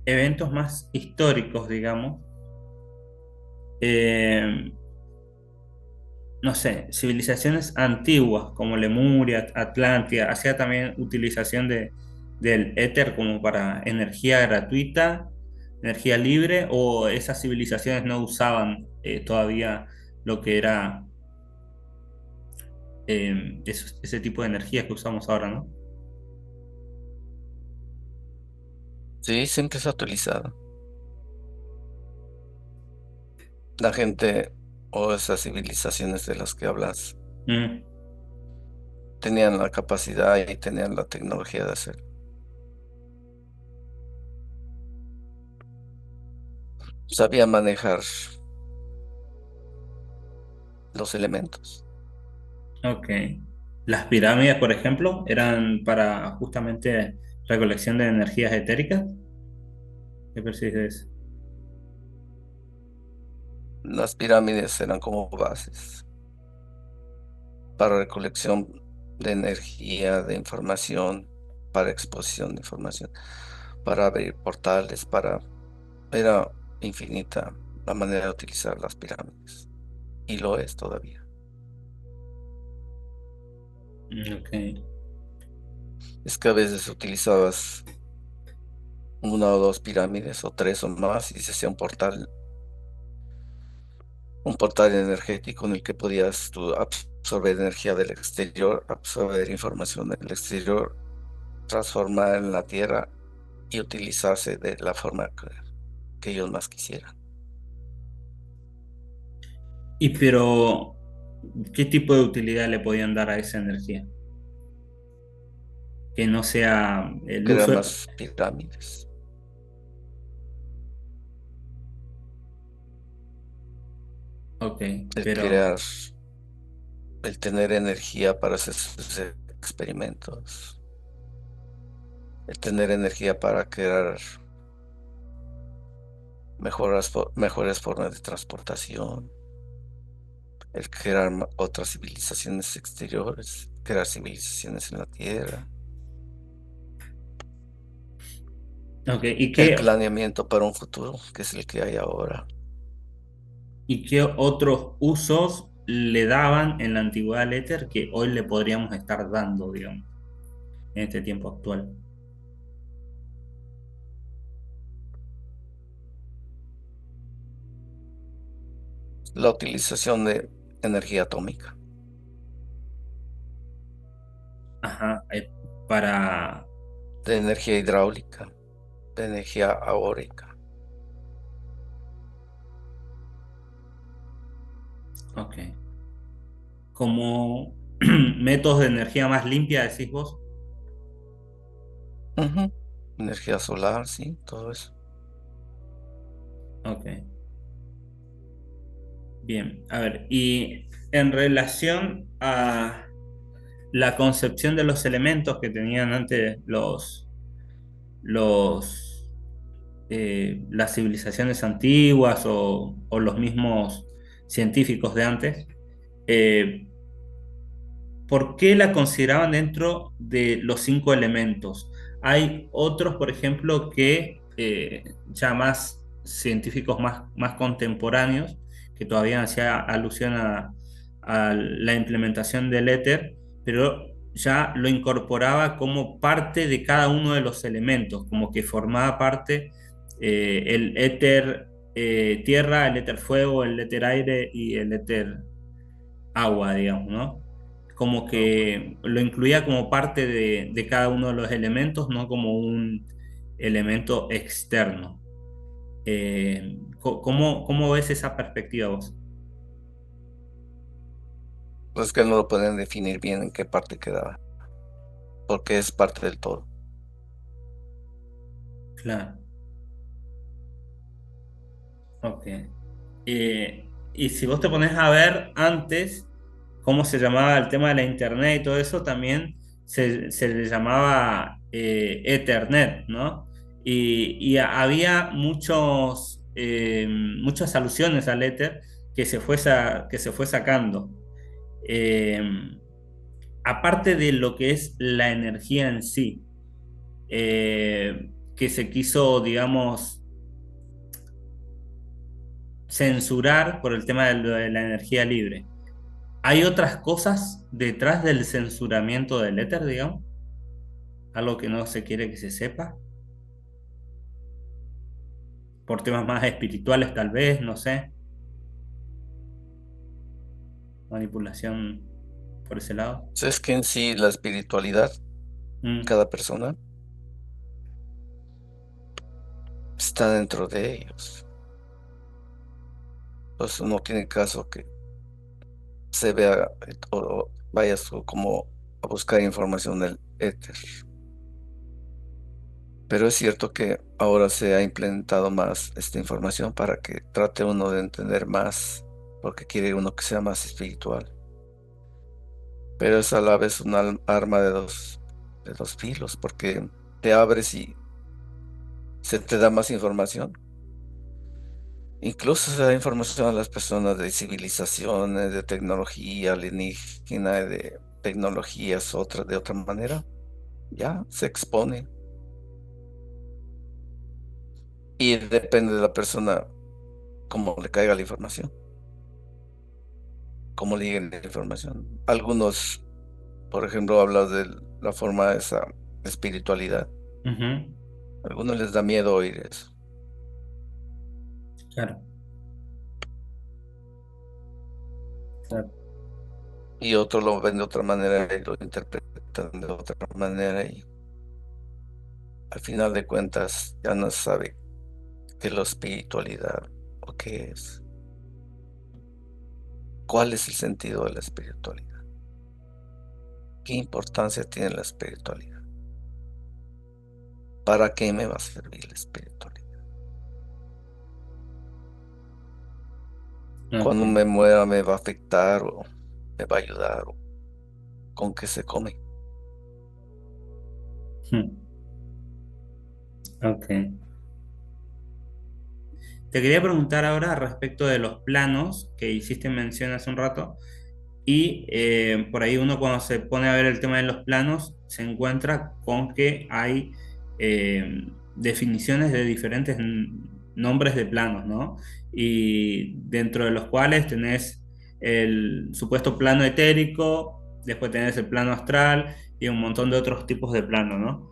eventos más históricos, digamos, eh, no sé, civilizaciones antiguas como Lemuria, Atlántida, hacía también utilización del éter como para energía gratuita, energía libre, o esas civilizaciones no usaban todavía lo que era ese tipo de energía que usamos ahora, ¿no? Sí, siempre se ha utilizado. La gente o esas civilizaciones de las que hablas Mm, tenían la capacidad y tenían la tecnología de hacer. Sabían manejar los elementos. ok. Las pirámides, por ejemplo, eran para justamente recolección de energías etéricas. ¿Qué percibes de eso? Las pirámides eran como bases para recolección de energía, de información, para exposición de información, para abrir portales, para... Era infinita la manera de utilizar las pirámides. Y lo es todavía. Ok. Es que a veces utilizabas una o dos pirámides o tres o más y se hacía un portal energético en el que podías tú absorber energía del exterior, absorber información del exterior, transformar en la tierra y utilizarse de la forma que ellos más quisieran. Y pero, ¿qué tipo de utilidad le podían dar a esa energía? Que no sea el Crear uso. más pirámides, Ok, el pero, crear, el tener energía para hacer sus experimentos, el tener energía para crear mejores formas de transportación, el crear otras civilizaciones exteriores, crear civilizaciones en la Tierra, ok, el planeamiento para un futuro, que es el que hay ahora. y qué otros usos le daban en la antigüedad al éter que hoy le podríamos estar dando, digamos, en este tiempo actual? La utilización de energía atómica, Ajá, para, de energía hidráulica, de energía eólica. ok, como métodos de energía más limpia, decís vos. Ujú. Energía solar, sí, todo eso. Ok, bien, a ver, y en relación a la concepción de los elementos que tenían antes los, las civilizaciones antiguas o los mismos científicos de antes, eh, ¿por qué la consideraban dentro de los cinco elementos? Hay otros, por ejemplo, que ya más científicos más contemporáneos, que todavía hacía alusión a la implementación del éter, pero ya lo incorporaba como parte de cada uno de los elementos, como que formaba parte el éter tierra, el éter fuego, el éter aire y el éter agua, digamos, ¿no? Como No, que lo incluía como parte de cada uno de los elementos, no como un elemento externo. ¿Cómo ves esa perspectiva vos? pues es que no lo pueden definir bien en qué parte quedaba, porque es parte del todo. Claro, ok. Y si vos te pones a ver antes cómo se llamaba el tema de la internet y todo eso, también se le llamaba Ethernet, ¿no? Y había muchas alusiones al Ether, que se fue sacando. Eh, Aparte de lo que es la energía en sí, que se quiso, digamos, censurar por el tema de, lo de la energía libre. ¿Hay otras cosas detrás del censuramiento del éter, digamos? Algo que no se quiere que se sepa, por temas más espirituales tal vez, no sé, manipulación por ese lado. Es que en sí la espiritualidad, Mm, cada persona está dentro de ellos. Entonces no tiene caso que se vea o vayas tú como a buscar información del éter. Pero es cierto que ahora se ha implementado más esta información para que trate uno de entender más, porque quiere uno que sea más espiritual. Pero es a la vez un arma de dos filos, porque te abres y se te da más información. Incluso se da información a las personas de civilizaciones, de tecnología alienígena, de tecnologías otras de otra manera. Ya se expone. Y depende de la persona cómo le caiga la información, cómo le llegue la información. Algunos, por ejemplo, hablan de la forma de esa espiritualidad. ujú, A algunos les da miedo oír eso. claro, claro. Y otros lo ven de otra manera y lo interpretan de otra manera. Y al final de cuentas ya no sabe qué es la espiritualidad o qué es. ¿Cuál es el sentido de la espiritualidad? ¿Qué importancia tiene la espiritualidad? ¿Para qué me va a servir la espiritualidad? Ok. Cuando me muera me va a afectar o me va a ayudar o con qué se come. Hmm, ok. Te quería preguntar ahora respecto de los planos que hiciste mención hace un rato. Y por ahí uno cuando se pone a ver el tema de los planos se encuentra con que hay definiciones de diferentes nombres de planos, ¿no? Y dentro de los cuales tenés el supuesto plano etérico, después tenés el plano astral y un montón de otros tipos de planos, ¿no?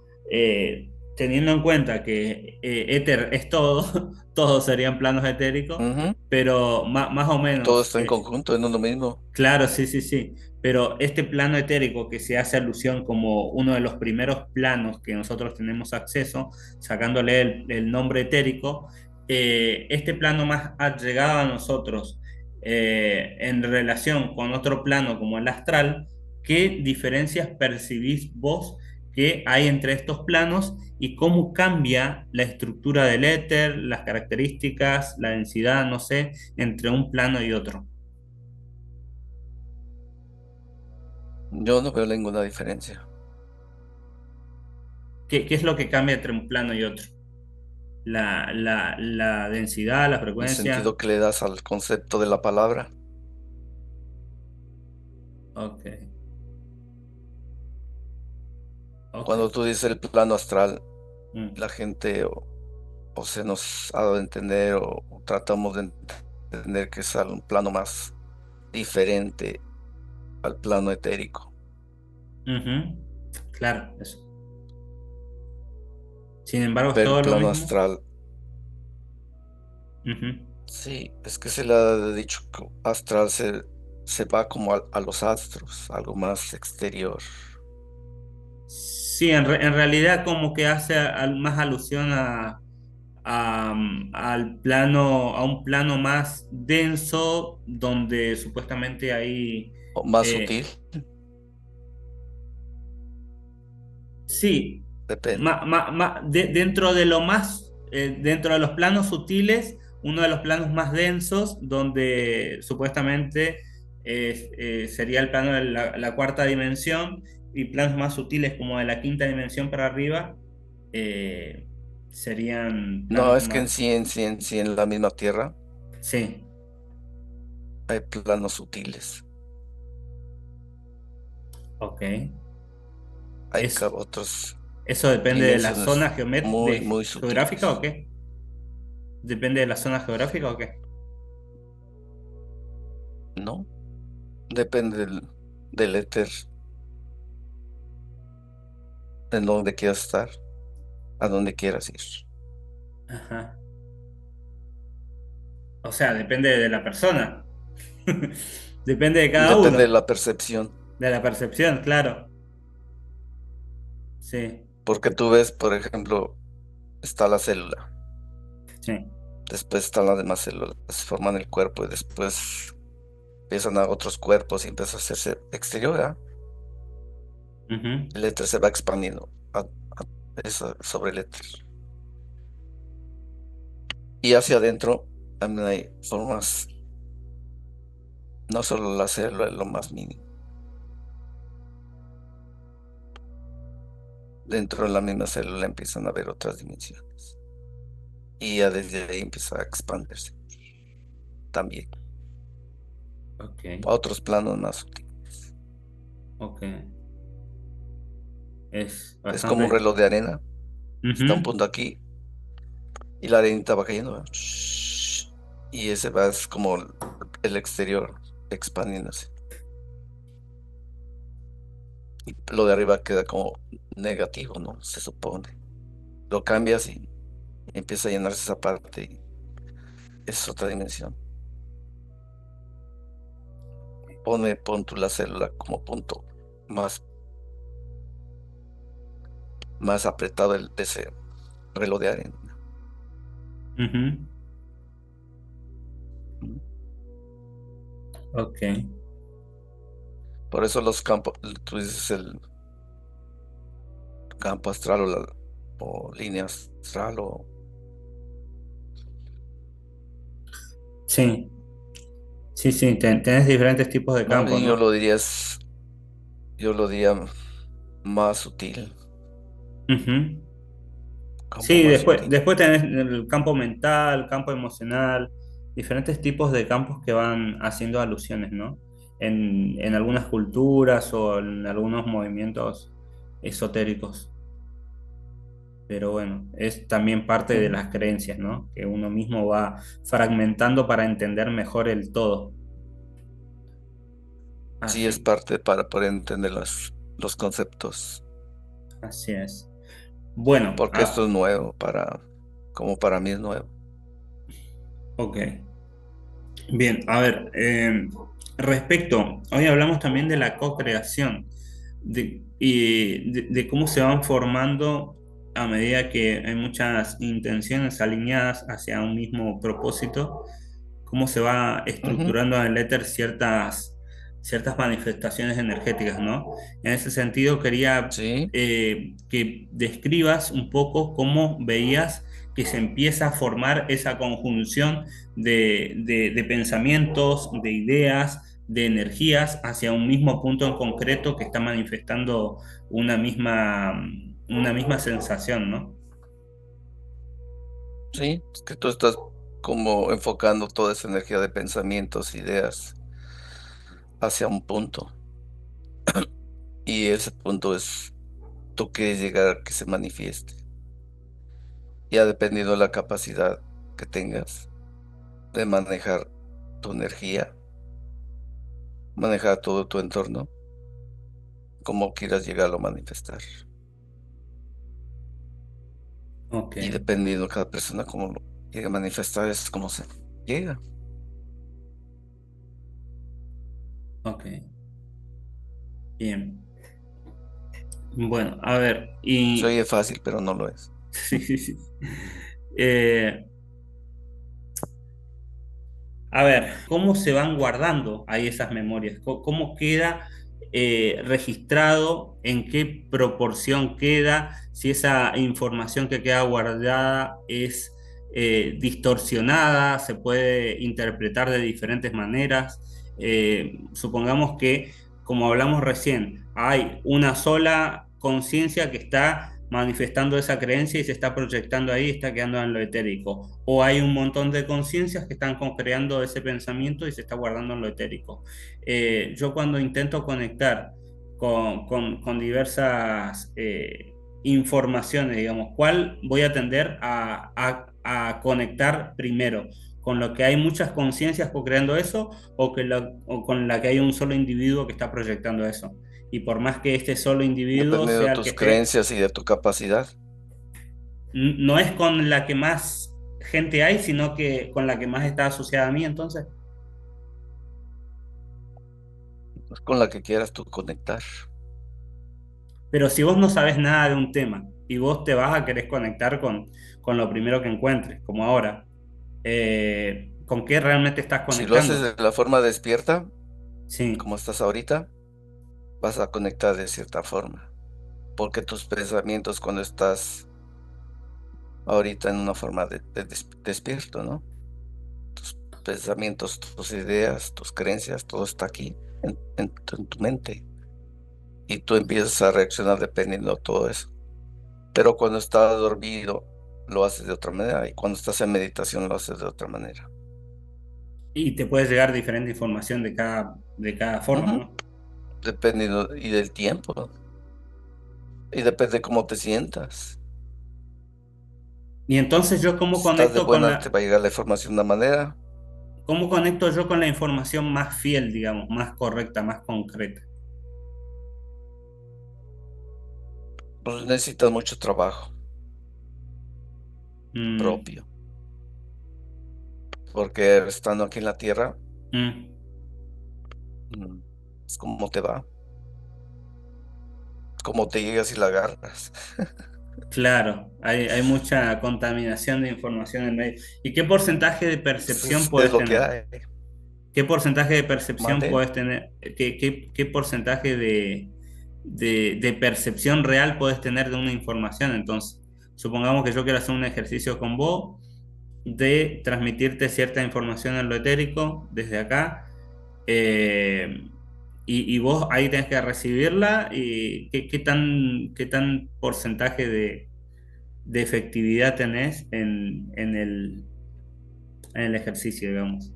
Teniendo en cuenta que éter es todo, todos serían planos etéricos, Ujú. pero más o Todo menos. está en conjunto, en uno mismo. Claro, sí, sí, sí. Pero este plano etérico que se hace alusión como uno de los primeros planos que nosotros tenemos acceso, sacándole el nombre etérico, este plano más allegado a nosotros en relación con otro plano como el astral, ¿qué diferencias percibís vos que hay entre estos planos y cómo cambia la estructura del éter, las características, la densidad, no sé, entre un plano y otro? Yo no veo ninguna diferencia. ¿Qué es lo que cambia entre un plano y otro? La densidad, la El frecuencia. sentido que le das al concepto de la palabra. Ok, ok. Cuando tú dices el plano astral, Mm, la gente o se nos ha dado a entender o tratamos de entender que es un plano más diferente al plano etérico. ujú. Claro, eso. Sin embargo, es Pero el todo lo plano mismo. astral, Ujú. sí, es que se le ha dicho que astral se va como a los astros, algo más exterior. Sí, en realidad como que hace más alusión al plano, a un plano más denso, donde supuestamente hay, O más eh, sutil, sí, depende. dentro de lo más, dentro de los planos sutiles, uno de los planos más densos, donde supuestamente sería el plano de la cuarta dimensión, y planos más sutiles como de la quinta dimensión para arriba, eh, serían No, planos es que más... en sí, en la misma tierra Sí, hay planos sutiles, Ok. hay Es, otras ¿Eso depende de la zona dimensiones muy, muy geográfica o sutiles. qué? ¿Depende de la zona geográfica o qué? ¿No? Depende del éter, en donde quieras estar, a donde quieras ir. Ajá. O sea, depende de la persona. Depende de cada Depende de uno, la percepción, de la percepción, claro. Sí, porque tú ves, por ejemplo, está la célula, sí. después están las demás células, se forman el cuerpo y después empiezan a otros cuerpos y empieza a hacerse exterior, ¿verdad? Ujú. El éter se va expandiendo sobre el éter. Y hacia adentro también hay formas, no solo la célula es lo más mínimo. Dentro de la misma célula empiezan a haber otras dimensiones. Y ya desde ahí empieza a expandirse también Ok, a otros planos más sutiles. ok. Es Es como un bastante. reloj de arena. Está un Ujú. punto aquí y la arenita va cayendo, ¿verdad? Y ese va, es como el exterior expandiéndose. Y lo de arriba queda como negativo, ¿no? Se supone. Lo cambias y empieza a llenarse esa parte y es otra dimensión. Pon tú la célula como punto más, más apretado de ese reloj de arena. Ujú. ¿Mm? Ok. Por eso los campos, tú dices el campo astral o línea astral o Sí, sí, sí. Tenés diferentes tipos de más campos, bien ¿no? yo lo diría más sutil, Ujú. campo Sí, más después, sutil. después tenés el campo mental, campo emocional, diferentes tipos de campos que van haciendo alusiones, ¿no? En algunas culturas o en algunos movimientos esotéricos. Pero bueno, es también parte de Ujú. las creencias, ¿no? Que uno mismo va fragmentando para entender mejor el todo. Sí, es Así, parte para poder entender los conceptos, así es. Bueno, porque esto es nuevo como para mí es nuevo. ok. Bien, a ver, respecto, hoy hablamos también de la co-creación y de cómo se van formando a medida que hay muchas intenciones alineadas hacia un mismo propósito, cómo se va Ujú. estructurando en el éter ciertas manifestaciones energéticas, ¿no? En ese sentido, quería Sí, que describas un poco cómo veías que se empieza a formar esa conjunción de pensamientos, de ideas, de energías hacia un mismo punto en concreto que está manifestando una misma sensación, ¿no? sí, es que tú estás como enfocando toda esa energía de pensamientos, ideas hacia un punto. Y ese punto es, tú quieres llegar a que se manifieste. Ya dependiendo de la capacidad que tengas de manejar tu energía, manejar todo tu entorno, como quieras llegarlo a manifestar. Ok, Y dependiendo de cada persona cómo lo llegue a manifestar, es como se llega. ok, bien. Bueno, a ver, Se y oye fácil, pero no lo es. sí, sí, sí. Eh, a ver, ¿cómo se van guardando ahí esas memorias? ¿Cómo queda registrado? ¿En qué proporción queda? Si esa información que queda guardada es distorsionada, se puede interpretar de diferentes maneras. Supongamos que, como hablamos recién, hay una sola conciencia que está manifestando esa creencia y se está proyectando ahí, está quedando en lo etérico. O hay un montón de conciencias que están creando ese pensamiento y se está guardando en lo etérico. Yo cuando intento conectar con diversas informaciones, digamos, ¿cuál voy a tender a conectar primero? ¿Con lo que hay muchas conciencias co-creando eso o con la que hay un solo individuo que está proyectando eso? Y por más que este solo individuo Dependiendo de sea el que tus esté, creencias y de tu capacidad. no es con la que más gente hay, sino que con la que más está asociada a mí, entonces. Es con la que quieras tú conectar. Pero si vos no sabes nada de un tema y vos te vas a querer conectar con lo primero que encuentres, como ahora, ¿con qué realmente estás Si lo haces conectando? de la forma despierta, Sí, como estás ahorita, vas a conectar de cierta forma. Porque tus pensamientos cuando estás ahorita en una forma de despierto, ¿no? Tus pensamientos, tus ideas, tus creencias, todo está aquí en tu mente. Y tú empiezas a reaccionar dependiendo de todo eso. Pero cuando estás dormido, lo haces de otra manera. Y cuando estás en meditación, lo haces de otra manera. y te puede llegar diferente información de cada forma, Ujú. ¿no? Dependiendo y del tiempo. Y depende de cómo te sientas. Y entonces yo Si estás de buena, te va a llegar la información de una manera. cómo conecto yo con la información más fiel, digamos, más correcta, más concreta. Pues necesitas mucho trabajo Mm, propio. Porque estando aquí en la tierra, mm. mm, es como te va, como te llegas y la agarras. Claro, hay mucha contaminación de información en medio. ¿Y qué porcentaje de percepción Es puedes lo que tener? hay. ¿Qué porcentaje de percepción Mande. puedes tener? ¿Qué porcentaje de percepción real puedes tener de una información? Entonces, supongamos que yo quiero hacer un ejercicio con vos de transmitirte cierta información en lo etérico desde acá, eh, y vos ahí tenés que recibirla y qué tan porcentaje de efectividad tenés en el ejercicio, digamos.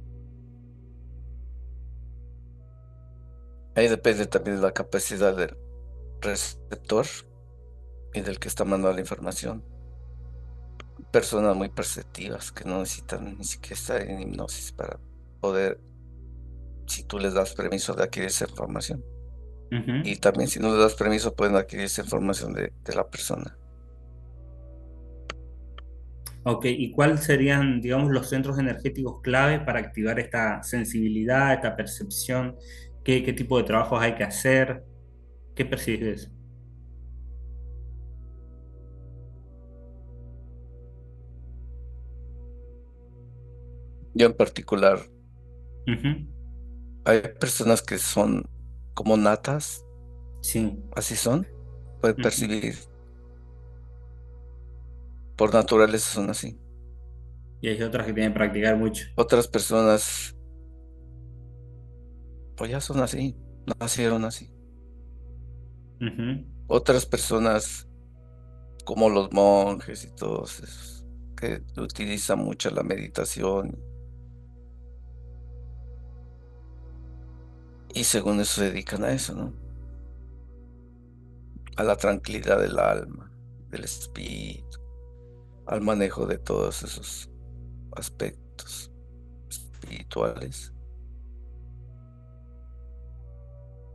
Ahí depende también de la capacidad del receptor y del que está mandando la información. Personas muy perceptivas que no necesitan ni siquiera estar en hipnosis para poder, si tú les das permiso de adquirir esa información. Ujú. Y también si no les das permiso, pueden adquirir esa información de la persona. Ok, ¿y cuáles serían, digamos, los centros energéticos clave para activar esta sensibilidad, esta percepción? ¿Qué tipo de trabajos hay que hacer? ¿Qué percibes de eso? Yo en particular, Ujú. hay personas que son como natas, Sí. así son, pueden Ujú. percibir, por naturaleza son así. Y hay otras que tienen que practicar mucho. Otras personas, pues ya son así, nacieron así. Ujú. Otras personas, como los monjes y todos esos, que utilizan mucho la meditación y según eso se dedican a eso, ¿no? A la tranquilidad del alma, del espíritu, al manejo de todos esos aspectos espirituales.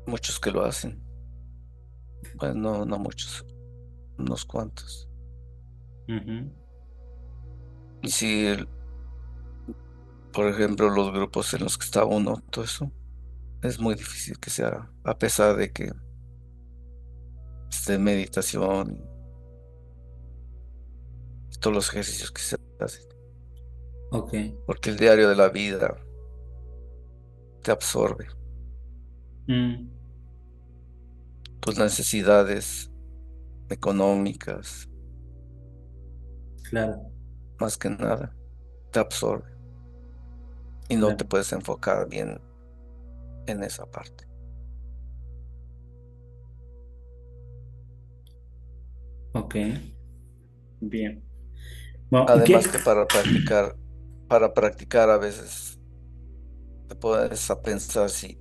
Muchos que lo hacen, bueno, no, no muchos, unos cuantos. Ujú. Y si, por ejemplo, los grupos en los que está uno, todo eso, es muy difícil que se haga, a pesar de que esté en meditación y todos los ejercicios que se hacen, Ok. porque el diario de la vida te absorbe Mm, tus necesidades económicas, claro, más que nada, te absorbe y no te claro. puedes enfocar bien en esa parte. Ok, bien. Bueno, ¿y qué? Además que para practicar a veces te puedes a pensar si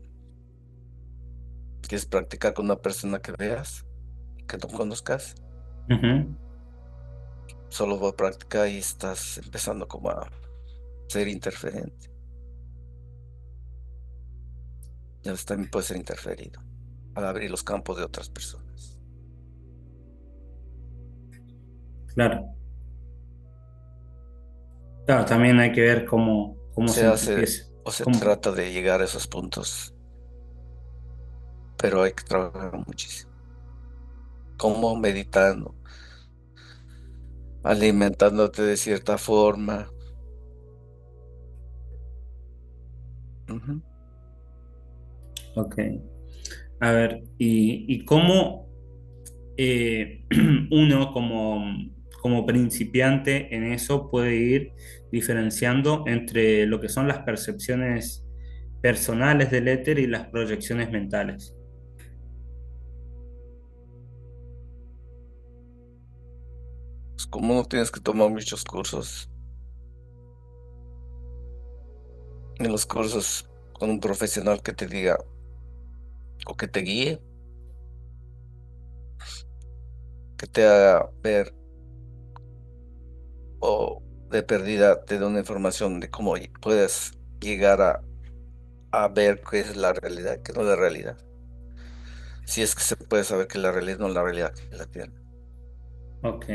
quieres practicar con una persona que veas, que no conozcas, Ujú. solo va a practicar y estás empezando como a ser interferente. Ya ves, también puede ser interferido al abrir los campos de otras personas. Claro, claro, también hay que ver cómo se Se hace empieza. o se Cómo- trata de llegar a esos puntos, pero hay que trabajar muchísimo. Como meditando, alimentándote de cierta forma. Ujú. ok. A ver, y cómo uno como principiante en eso puede ir diferenciando entre lo que son las percepciones personales del éter y las proyecciones mentales. Pues como no tienes que tomar muchos cursos, en los cursos con un profesional que te diga o que te guíe, que te haga ver o de pérdida te da una información de cómo puedes llegar a ver qué es la realidad, qué no es la realidad. Si es que se puede saber que la realidad no es la realidad que la tiene. Ok.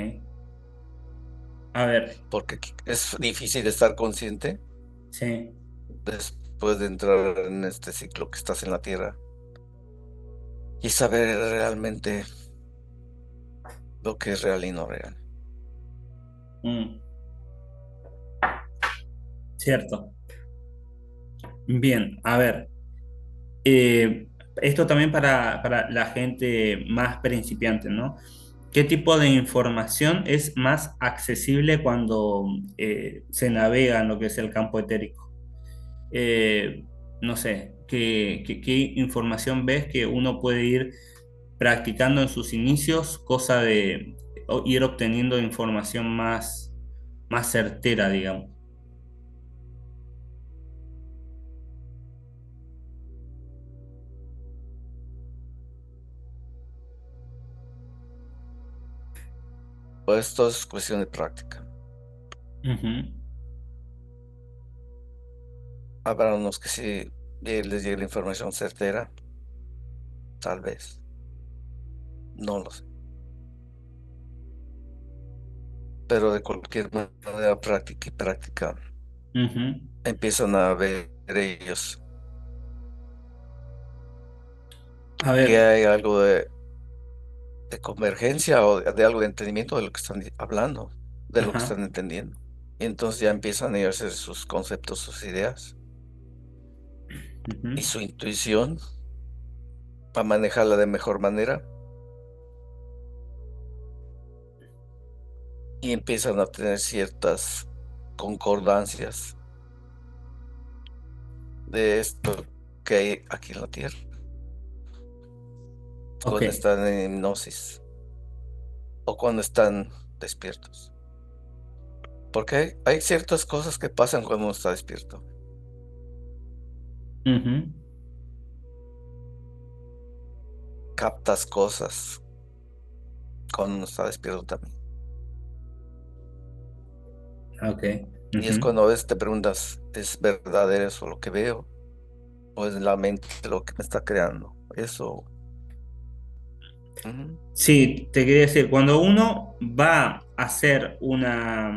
A ver, Porque es difícil estar consciente sí. después de entrar en este ciclo que estás en la Tierra y saber realmente lo que es real y no real. Mm, cierto. Bien, a ver. Esto también para la gente más principiante, ¿no? ¿Qué tipo de información es más accesible cuando se navega en lo que es el campo etérico? Eh, no sé, ¿qué información ves que uno puede ir practicando en sus inicios, cosa de ir obteniendo información más certera, digamos? Pues esto es cuestión de práctica. Ujú. Habrá unos que sí les llegue la información certera, tal vez, no lo sé. Pero de cualquier manera, práctica y práctica, Ujú. empiezan a ver ellos A que ver, hay algo de convergencia o de algo de entendimiento de lo que están hablando, de lo que ajá, están entendiendo. Y entonces ya empiezan ellos a hacer sus conceptos, sus ideas y ujú. su intuición para manejarla de mejor manera y empiezan a tener ciertas concordancias de esto que hay aquí en la Tierra Ok. cuando están en hipnosis o cuando están despiertos. Porque hay ciertas cosas que pasan cuando uno está despierto. Ujú. Captas cosas cuando uno está despierto también. Ok. Y es Ujú. cuando a veces te preguntas, ¿es verdadero eso lo que veo? ¿O es la mente lo que me está creando? Eso. Ujú, Sí, te quería decir, cuando uno va a hacer una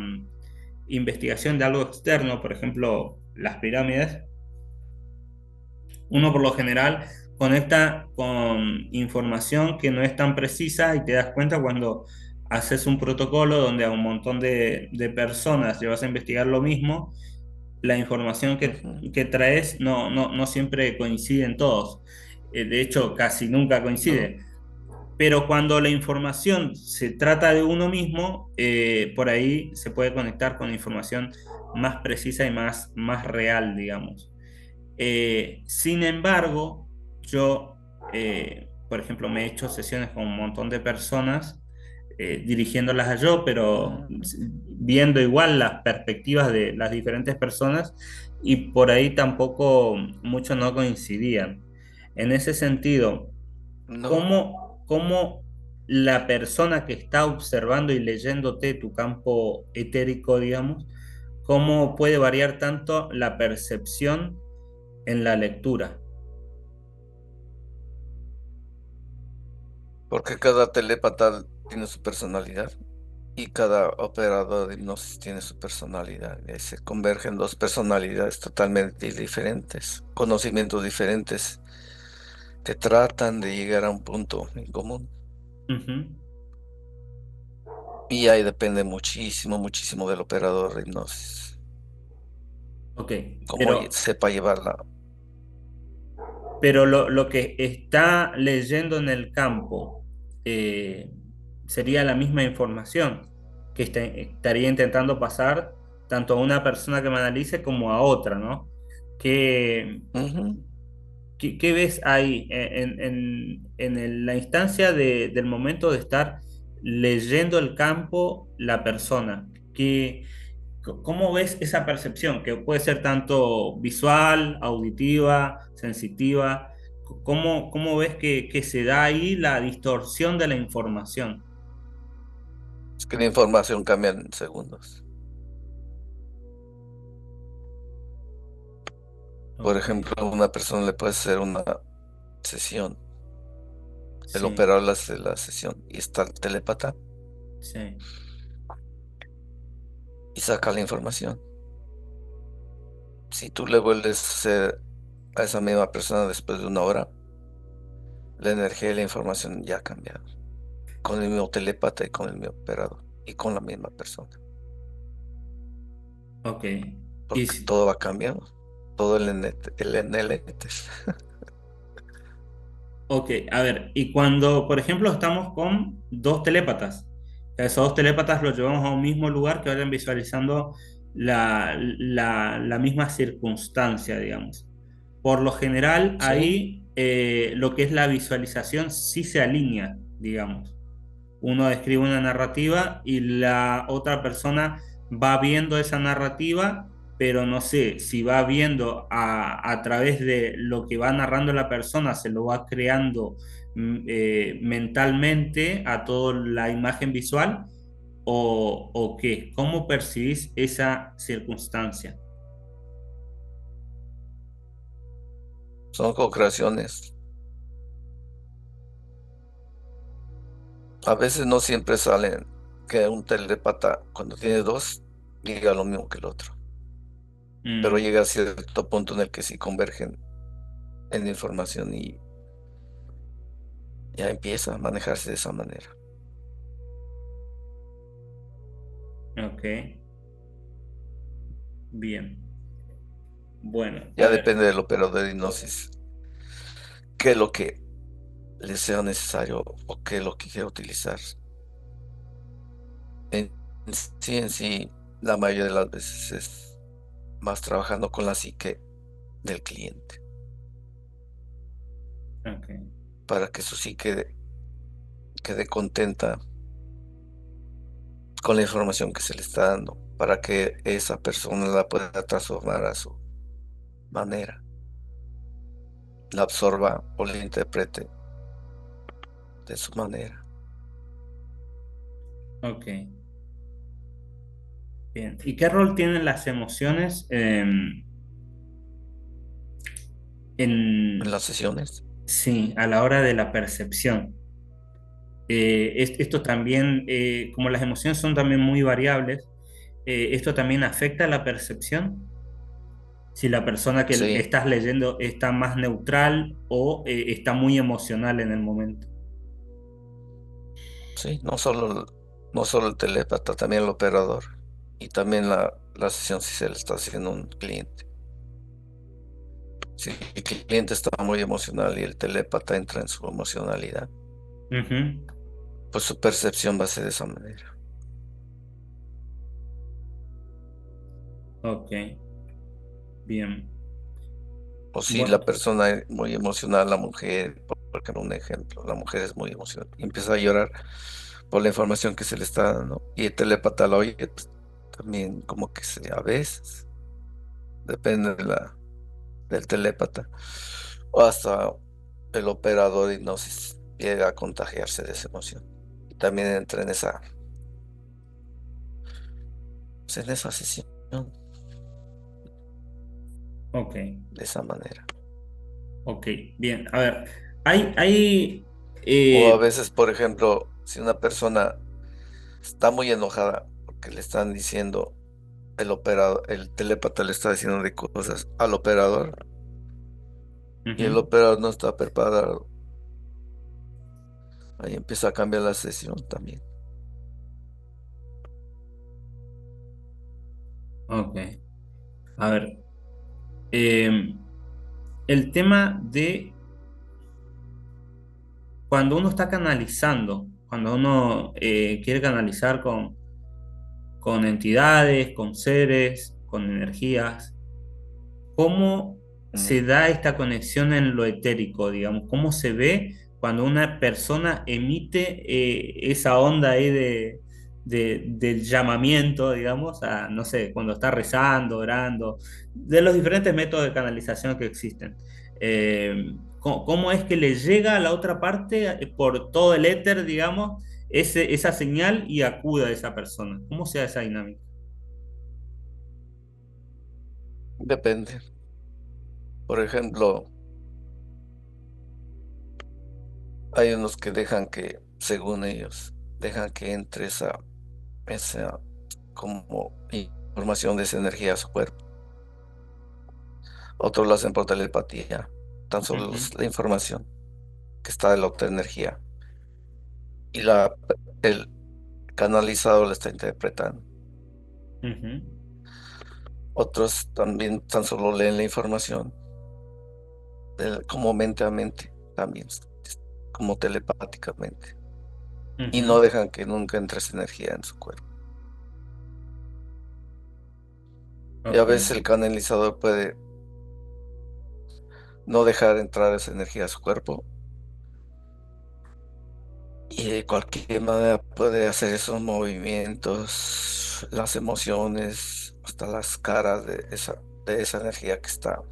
investigación de algo externo, por ejemplo, las pirámides, uno por lo general conecta con información que no es tan precisa y te das cuenta cuando haces un protocolo donde a un montón de personas llevas a investigar lo mismo, la información ujú, que traes no siempre coincide en todos. De hecho, casi nunca ¿no? coincide. Pero cuando la información se trata de uno mismo, por ahí se puede conectar con información más precisa y más real, digamos. Sin embargo, yo, por ejemplo, me he hecho sesiones con un montón de personas dirigiéndolas a yo, pero viendo igual las perspectivas de las diferentes personas y por ahí tampoco muchos no coincidían. En ese sentido, No, ¿cómo la persona que está observando y leyéndote tu campo etérico, digamos, cómo puede variar tanto la percepción en la lectura? porque cada telépata tiene su personalidad y cada operador de hipnosis tiene su personalidad. Y se convergen dos personalidades totalmente diferentes, conocimientos diferentes que tratan de llegar a un punto en común. Ujú. Y ahí depende muchísimo, muchísimo del operador de hipnosis, Ok, cómo pero sepa llevarla. lo que está leyendo en el campo eh, sería la misma información que estaría intentando pasar tanto a una persona que me analice como a otra, ¿no? ¿Qué, Ujú. qué ves ahí la instancia del momento de estar leyendo el campo la persona? ¿Cómo ves esa percepción? Que puede ser tanto visual, auditiva, sensitiva. ¿Cómo ves que se da ahí la distorsión de la información? Es que la información cambia en segundos. Por Ok, ejemplo, a una persona le puede hacer una sesión, el sí, operador le hace la sesión y está el telépata sí, y saca la información. Si tú le vuelves a hacer a esa misma persona después de una hora, la energía y la información ya ha cambiado. Con el mismo telépata y con el mismo operador y con la misma persona. ok. Y, Porque todo va cambiando. Todo el NLT. ok, a ver, y cuando, por ejemplo, estamos con dos telépatas, esos dos telépatas los llevamos a un mismo lugar que vayan visualizando la misma circunstancia, digamos. Por lo general, Sí, ahí lo que es la visualización sí se alinea, digamos. Uno describe una narrativa y la otra persona va viendo esa narrativa, pero no sé si va viendo a través de lo que va narrando la persona, se lo va creando mentalmente a toda la imagen visual o qué. ¿Cómo percibís esa circunstancia? son co-creaciones. A veces no siempre salen que un telépata, cuando tiene dos, diga lo mismo que el otro. Pero Mm, llega a cierto punto en el que sí convergen en la información y ya empieza a manejarse de esa manera. ok, bien. Bueno, a Ya ver. depende del operador de hipnosis, qué es lo que le sea necesario o qué es lo que quiera utilizar. En en sí, la mayoría de las veces es más trabajando con la psique del cliente, Ok, para que su psique quede contenta con la información que se le está dando, para que esa persona la pueda transformar a su manera, la absorba o la interprete de su manera. ok. Bien. ¿Y qué rol tienen las emociones En en, las sesiones, sí, a la hora de la percepción? Esto también, como las emociones son también muy variables, esto también afecta la percepción. Si la persona que sí, estás leyendo está más neutral o está muy emocional en el momento. sí, no solo el telépata, también el operador y también la sesión si se le está haciendo a un cliente. Si el cliente está muy emocional y el telépata entra en su emocionalidad, Ujú. pues su percepción va a ser de esa manera. Ok, bien. O si Bueno, la persona es muy emocional, la mujer, por ejemplo, un ejemplo, la mujer es muy emocional y empieza a llorar, por la información que se le está dando. Y el telépata lo oye, pues, también como que a veces, depende del telépata. O hasta el operador de hipnosis llega a contagiarse de esa emoción. Y también entra pues, en esa sesión, Ok, de esa manera. ok, bien. A ver, hay O a eh, veces, por ejemplo, si una persona está muy enojada porque le están diciendo, el telépata le está diciendo de cosas al operador y el ujú, operador no está preparado, ahí empieza a cambiar la sesión también. ok. A ver, eh, el tema de cuando uno está canalizando, cuando uno quiere canalizar con entidades, con seres, con energías. ¿Cómo se Mm. da esta conexión en lo etérico, digamos? ¿Cómo se ve cuando una persona emite esa onda ahí del llamamiento, digamos, a, no sé, cuando está rezando, orando, de los diferentes métodos de canalización que existen? ¿Cómo es que le llega a la otra parte por todo el éter, digamos, esa señal y acude a esa persona? ¿Cómo se da esa dinámica? Depende. Por ejemplo, hay unos que dejan que, según ellos, dejan que entre esa como información de esa energía a su cuerpo. Otros lo hacen por telepatía, tan solo Ujú, la información que está de la otra energía y el canalizador la está interpretando. ujú. Otros también tan solo leen la información como mente a mente, también como telepáticamente, y no Ujú, dejan que nunca entre esa energía en su cuerpo. Y a ok, veces el canalizador puede no dejar entrar esa energía a su cuerpo y de cualquier manera puede hacer esos movimientos, las emociones, hasta las caras de esa energía que está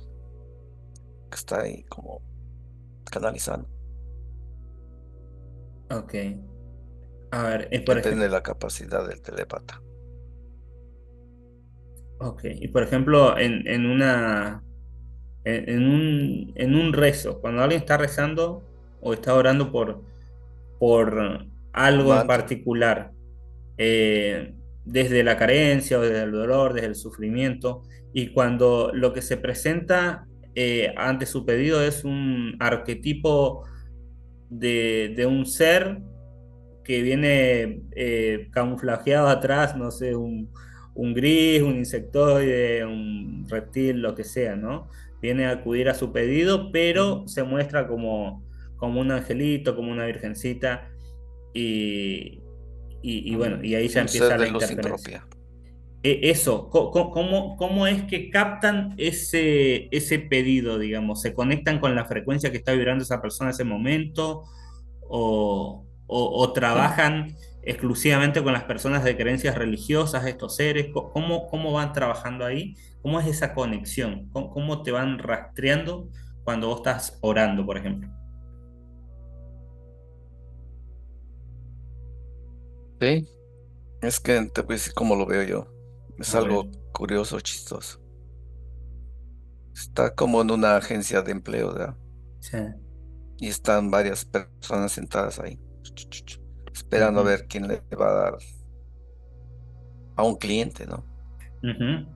ahí como canalizando. ok. A ver, por Depende de ejemplo, la capacidad del telépata. okay. Y por ejemplo, en un rezo, cuando alguien está rezando o está orando por algo en Mantra. particular, desde la carencia o desde el dolor, desde el sufrimiento, y cuando lo que se presenta ante su pedido es un arquetipo de un ser que viene camuflajeado atrás, no sé, un gris, un insectoide, un reptil, lo que sea, ¿no? Viene a acudir a su pedido, pero Ujú. se muestra como un angelito, como una virgencita, y, y bueno, y ahí ya Un ser empieza de la luz sin interferencia. propia. Eso, ¿cómo es que captan ese pedido, digamos? ¿Se conectan con la frecuencia que está vibrando esa persona en ese momento? ¿O trabajan exclusivamente con las personas de creencias religiosas, estos seres? ¿Cómo van trabajando ahí? ¿Cómo es esa conexión? ¿Cómo te van rastreando cuando vos estás orando, por ejemplo? Sí, es que te voy a decir cómo lo veo yo. Es A ver, algo curioso, chistoso. Está como en una agencia de empleo, ¿verdad? sí. Y están varias personas sentadas ahí, esperando a Ujú, ver quién le va a dar a un cliente, ¿no? ujú,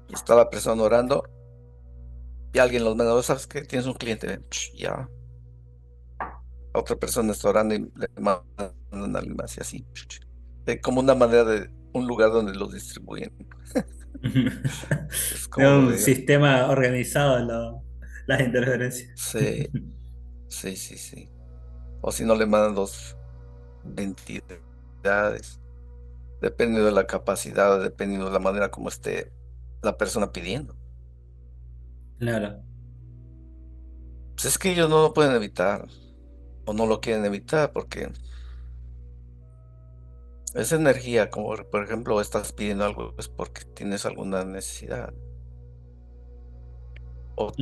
Y está la persona orando y alguien los manda, ¿sabes qué? Tienes un cliente, ya. Otra persona está orando y le mandan a alguien más y así. Como una manera de un lugar donde los distribuyen. Es de como lo un veo yo. sistema organizado las interferencias. Sí, sí, sí, sí. O si no le mandan dos entidades. Dependiendo de la capacidad, dependiendo de la manera como esté la persona pidiendo. Claro. Pues es que ellos no lo pueden evitar o no lo quieren evitar porque Es energía, como por ejemplo estás pidiendo algo, es porque tienes alguna necesidad. Ujú.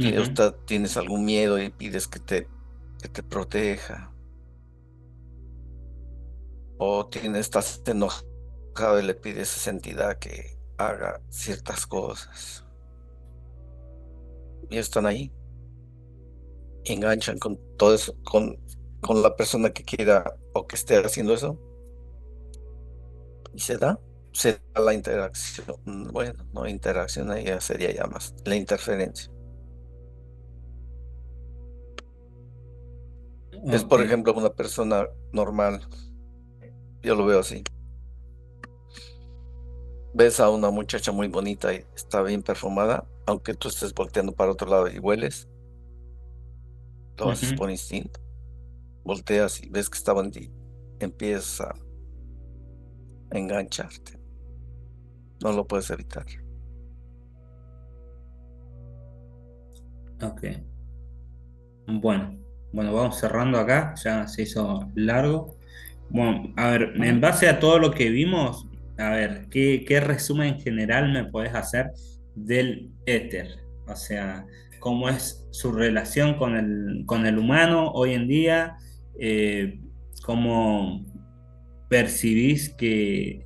Tienes algún miedo y pides que te proteja. Estás enojado y le pides a esa entidad que haga ciertas cosas. Y están ahí, enganchan con todo eso, con la persona que quiera o que esté haciendo eso, y se da la interacción. Bueno, no interacción, ahí ya sería ya más la interferencia. Es, Ok. por ejemplo, una persona normal, yo lo veo así. Ves a una muchacha muy bonita y está bien perfumada, aunque tú estés volteando para otro lado y hueles, lo haces Ujú. por instinto. Volteas y ves que está bonita y empiezas a engancharte. No lo puedes evitar. Ok. Bueno, bueno, vamos cerrando acá, ya se hizo largo. Bueno, a ver, en Mm. base a todo lo que vimos, a ver, ¿qué resumen general me puedes hacer del éter? O sea, ¿cómo es su relación con el humano hoy en día? Eh, ¿Cómo percibís que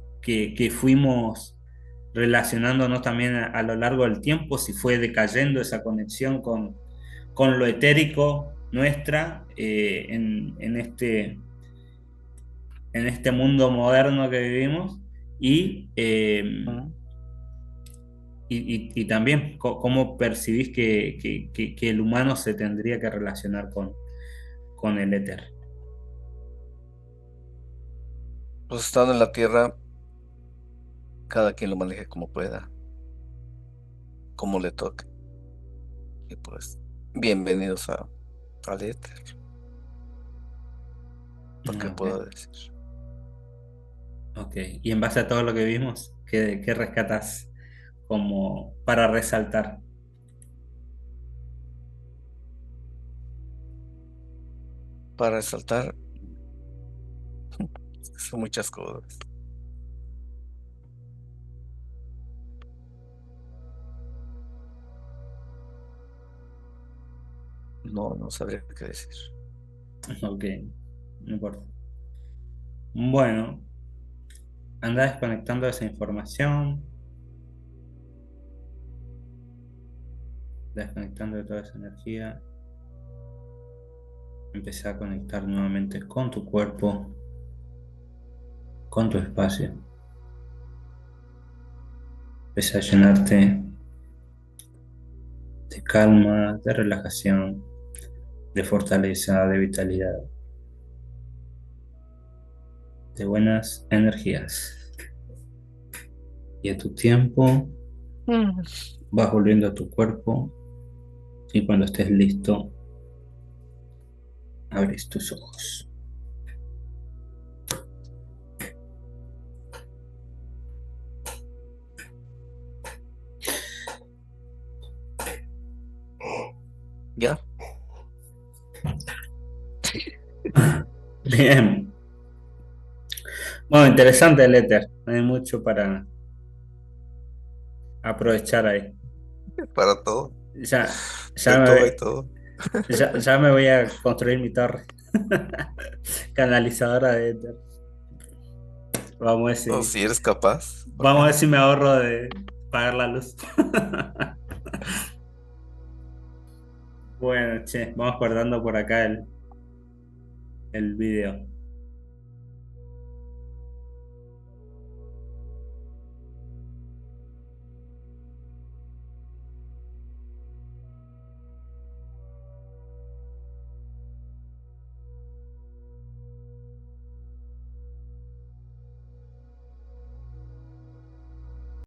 fuimos relacionándonos también a lo largo del tiempo? Si fue decayendo esa conexión con lo etérico nuestra en este mundo moderno que vivimos y, Mm. y también cómo percibís que el humano se tendría que relacionar con el éter. Pues estando en la tierra, cada quien lo maneje como pueda, como le toque. Y pues, bienvenidos al éter, lo que Ok, puedo decir. ok. Y en base a todo lo que vimos, ¿qué rescatas como para resaltar? Para resaltar, son muchas cosas. No, no sabría qué decir. Ok, no importa. Bueno, anda desconectando esa información, desconectando de toda esa energía. Empecé a conectar nuevamente con tu cuerpo, con tu espacio. Empecé a llenarte de calma, de relajación, de fortaleza, de vitalidad, de buenas energías. Y a tu tiempo Mm. vas volviendo a tu cuerpo y cuando estés listo, abres tus ojos. ¿Ya? Bien. Bueno, interesante el éter. Hay mucho para aprovechar ahí. Para todo, Ya, de ya todo y me, todo. ya me voy a construir mi torre canalizadora de éter. Vamos a ver O si, si eres capaz, vamos a ver si me ahorro de pagar la luz. Bueno, che, vamos guardando por acá el video.